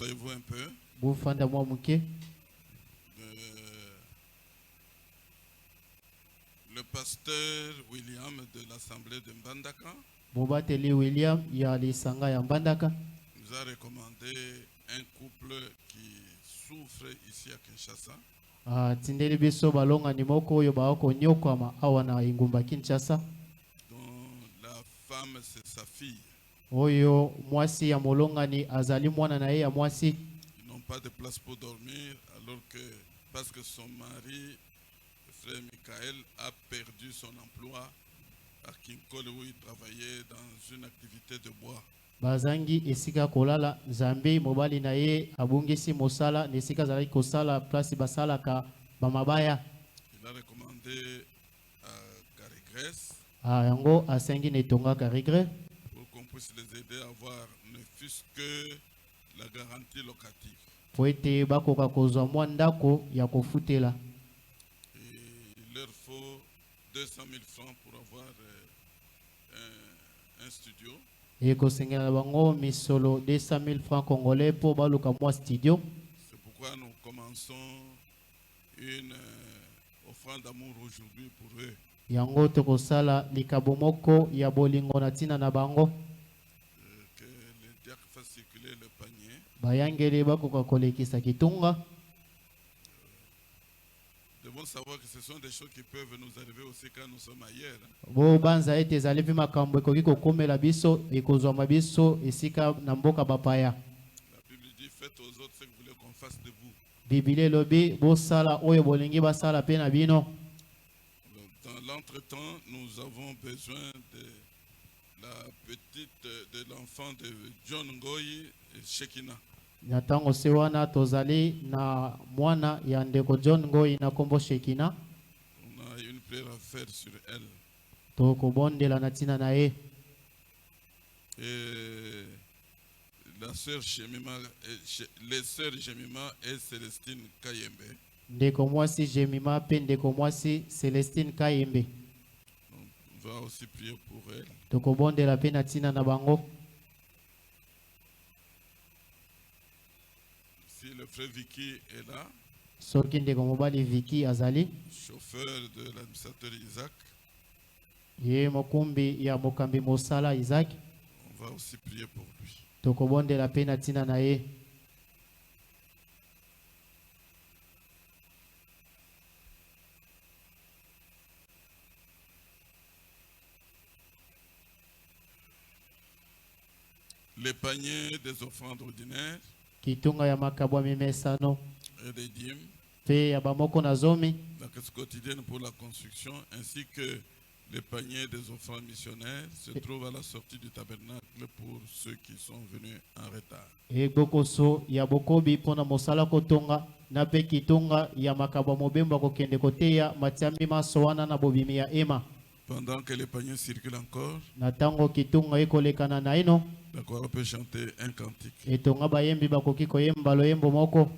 Asseyez-vous un peu. Le pasteur William de l'Assemblée de Mbandaka nous a recommandé un couple qui souffre ici à Kinshasa. Dont la femme c'est sa fille. Ils n'ont pas de place pour dormir alors que parce que son mari, le frère Michael, a perdu son emploi à Kinkole où il travaillait dans une activité de bois. Bazangi esika kolala Zambi mobali na ye abungisi mosala nesika zali kosala place basala ka bamabaya. Il a recommandé à Carigres yango asengi netonga Carigres pour qu'on puisse les aider à avoir ne fût-ce que la garantie locative. Po ete bakoka kozwa mwa ndako ya kofutela. Il leur faut 200 000 francs pour avoir un studio. Et kosengela bango misolo 200 000 francs congolais pour baluka mwa studio. C'est pourquoi nous commençons une offrande d'amour aujourd'hui pour eux. Yango tokosala likabo moko ya bolingo na tina na bango. Que le diacre fasse circuler le panier. Bayangeli bakoka kolekisa kitunga. Devons savoir que ce sont des choses qui peuvent nous arriver aussi quand nous sommes ailleurs. Bo banza ete zalivi makambo ekoki kokomela biso ekozwama biso esika na mboka bapaya. La Bible dit faites aux autres ce que vous voulez qu'on fasse de vous. Biblia lobi bo sala oyo bolingi basala pe na bino. Dans l'entretemps, nous avons besoin de la petite de l'enfant de John Ngoyi et Shekina. Natango sewana tozali na mwana ya ndeko John Ngoyi na kombo Shekina. On a une prière à faire sur elle. Toko bondela na tina na ye. Et la sœur Jemima, les sœurs Jemima et Célestine Kayembe. Ndeko mwasi Jemima pe ndeko mwasi Célestine Kayembe. On va aussi prier pour elle. Toko bondela pe na tina na bango. Si le frère Vicky est là, soki ndeko mobali Vicky azali, chauffeur de l'administrateur Isaac, ye mokumbi ya mokambi mosala Isaac, on va aussi prier pour lui. Toko bondela pe na tina na ye. Les paniers des offrandes ordinaires kitunga ya makabwa mimesano et des dîmes, pe ya bamoko na zomi, la caisse quotidienne pour la construction, ainsi que les paniers des offrandes missionnaires se trouvent à la sortie du tabernacle pour ceux qui sont venus en retard. E bokoso ya bokobi pona mosala kotonga na pe kitunga ya makabwa mobemba kokende koteya matiambi masoana na bobimi ya ema. Pendant que les paniers circulent encore, na tango kitunga ekolekana na ino, la chorale peut chanter un cantique. etonga bayembi bakoki koyemba loyembo moko.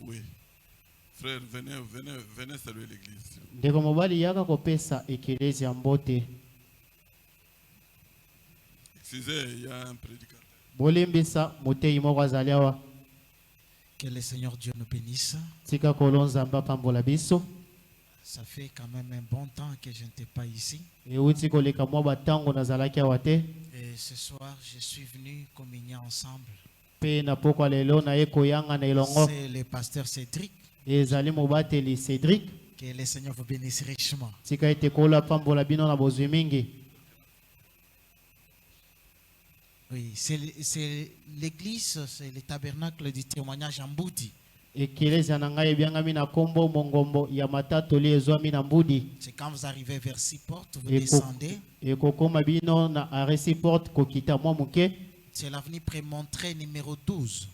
Oui. Frère, venez saluer l'église. Ndeko mobali yaka kopesa ekelezia mbote. Excusez, il y a un prédicateur. Bolimbisa motei moko azali awa. Que le Seigneur Dieu nous bénisse. Tika kolonza mba pambola biso. Ça fait quand même un bon temps que je n'étais pas ici. Et ce soir, je suis venu communier ensemble. C'est le pasteur Cédric. Que le Seigneur vous bénisse richement. Oui, c'est l'église, c'est le tabernacle du témoignage en Boudi. C'est quand vous arrivez vers 6 portes, vous descendez. C'est l'avenue Prémontré numéro 12.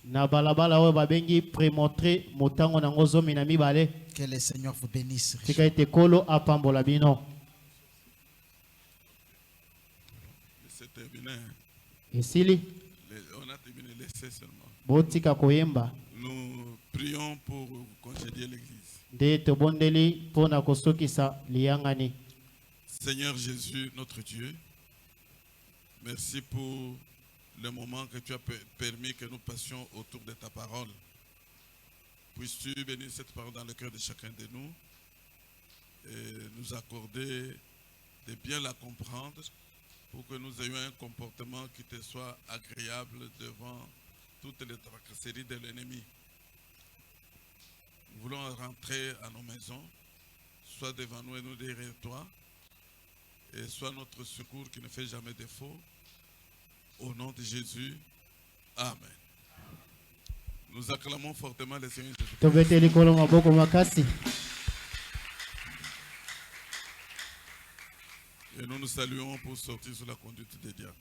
Que le Seigneur vous bénisse. C'est terminé. On a terminé l'essai seulement. Nous prions pour congédier l'église. Seigneur Jésus, notre Dieu, merci pour le moment que tu as permis que nous passions autour de ta parole. Puisses-tu bénir cette parole dans le cœur de chacun de nous et nous accorder de bien la comprendre pour que nous ayons un comportement qui te soit agréable devant toutes les tracasseries de l'ennemi. Nous voulons rentrer à nos maisons, soit devant nous et nous derrière toi, et soit notre secours qui ne fait jamais défaut. Au nom de Jésus, Amen. Nous acclamons fortement le Seigneur Jésus. Et nous nous saluons pour sortir sous la conduite des diacres.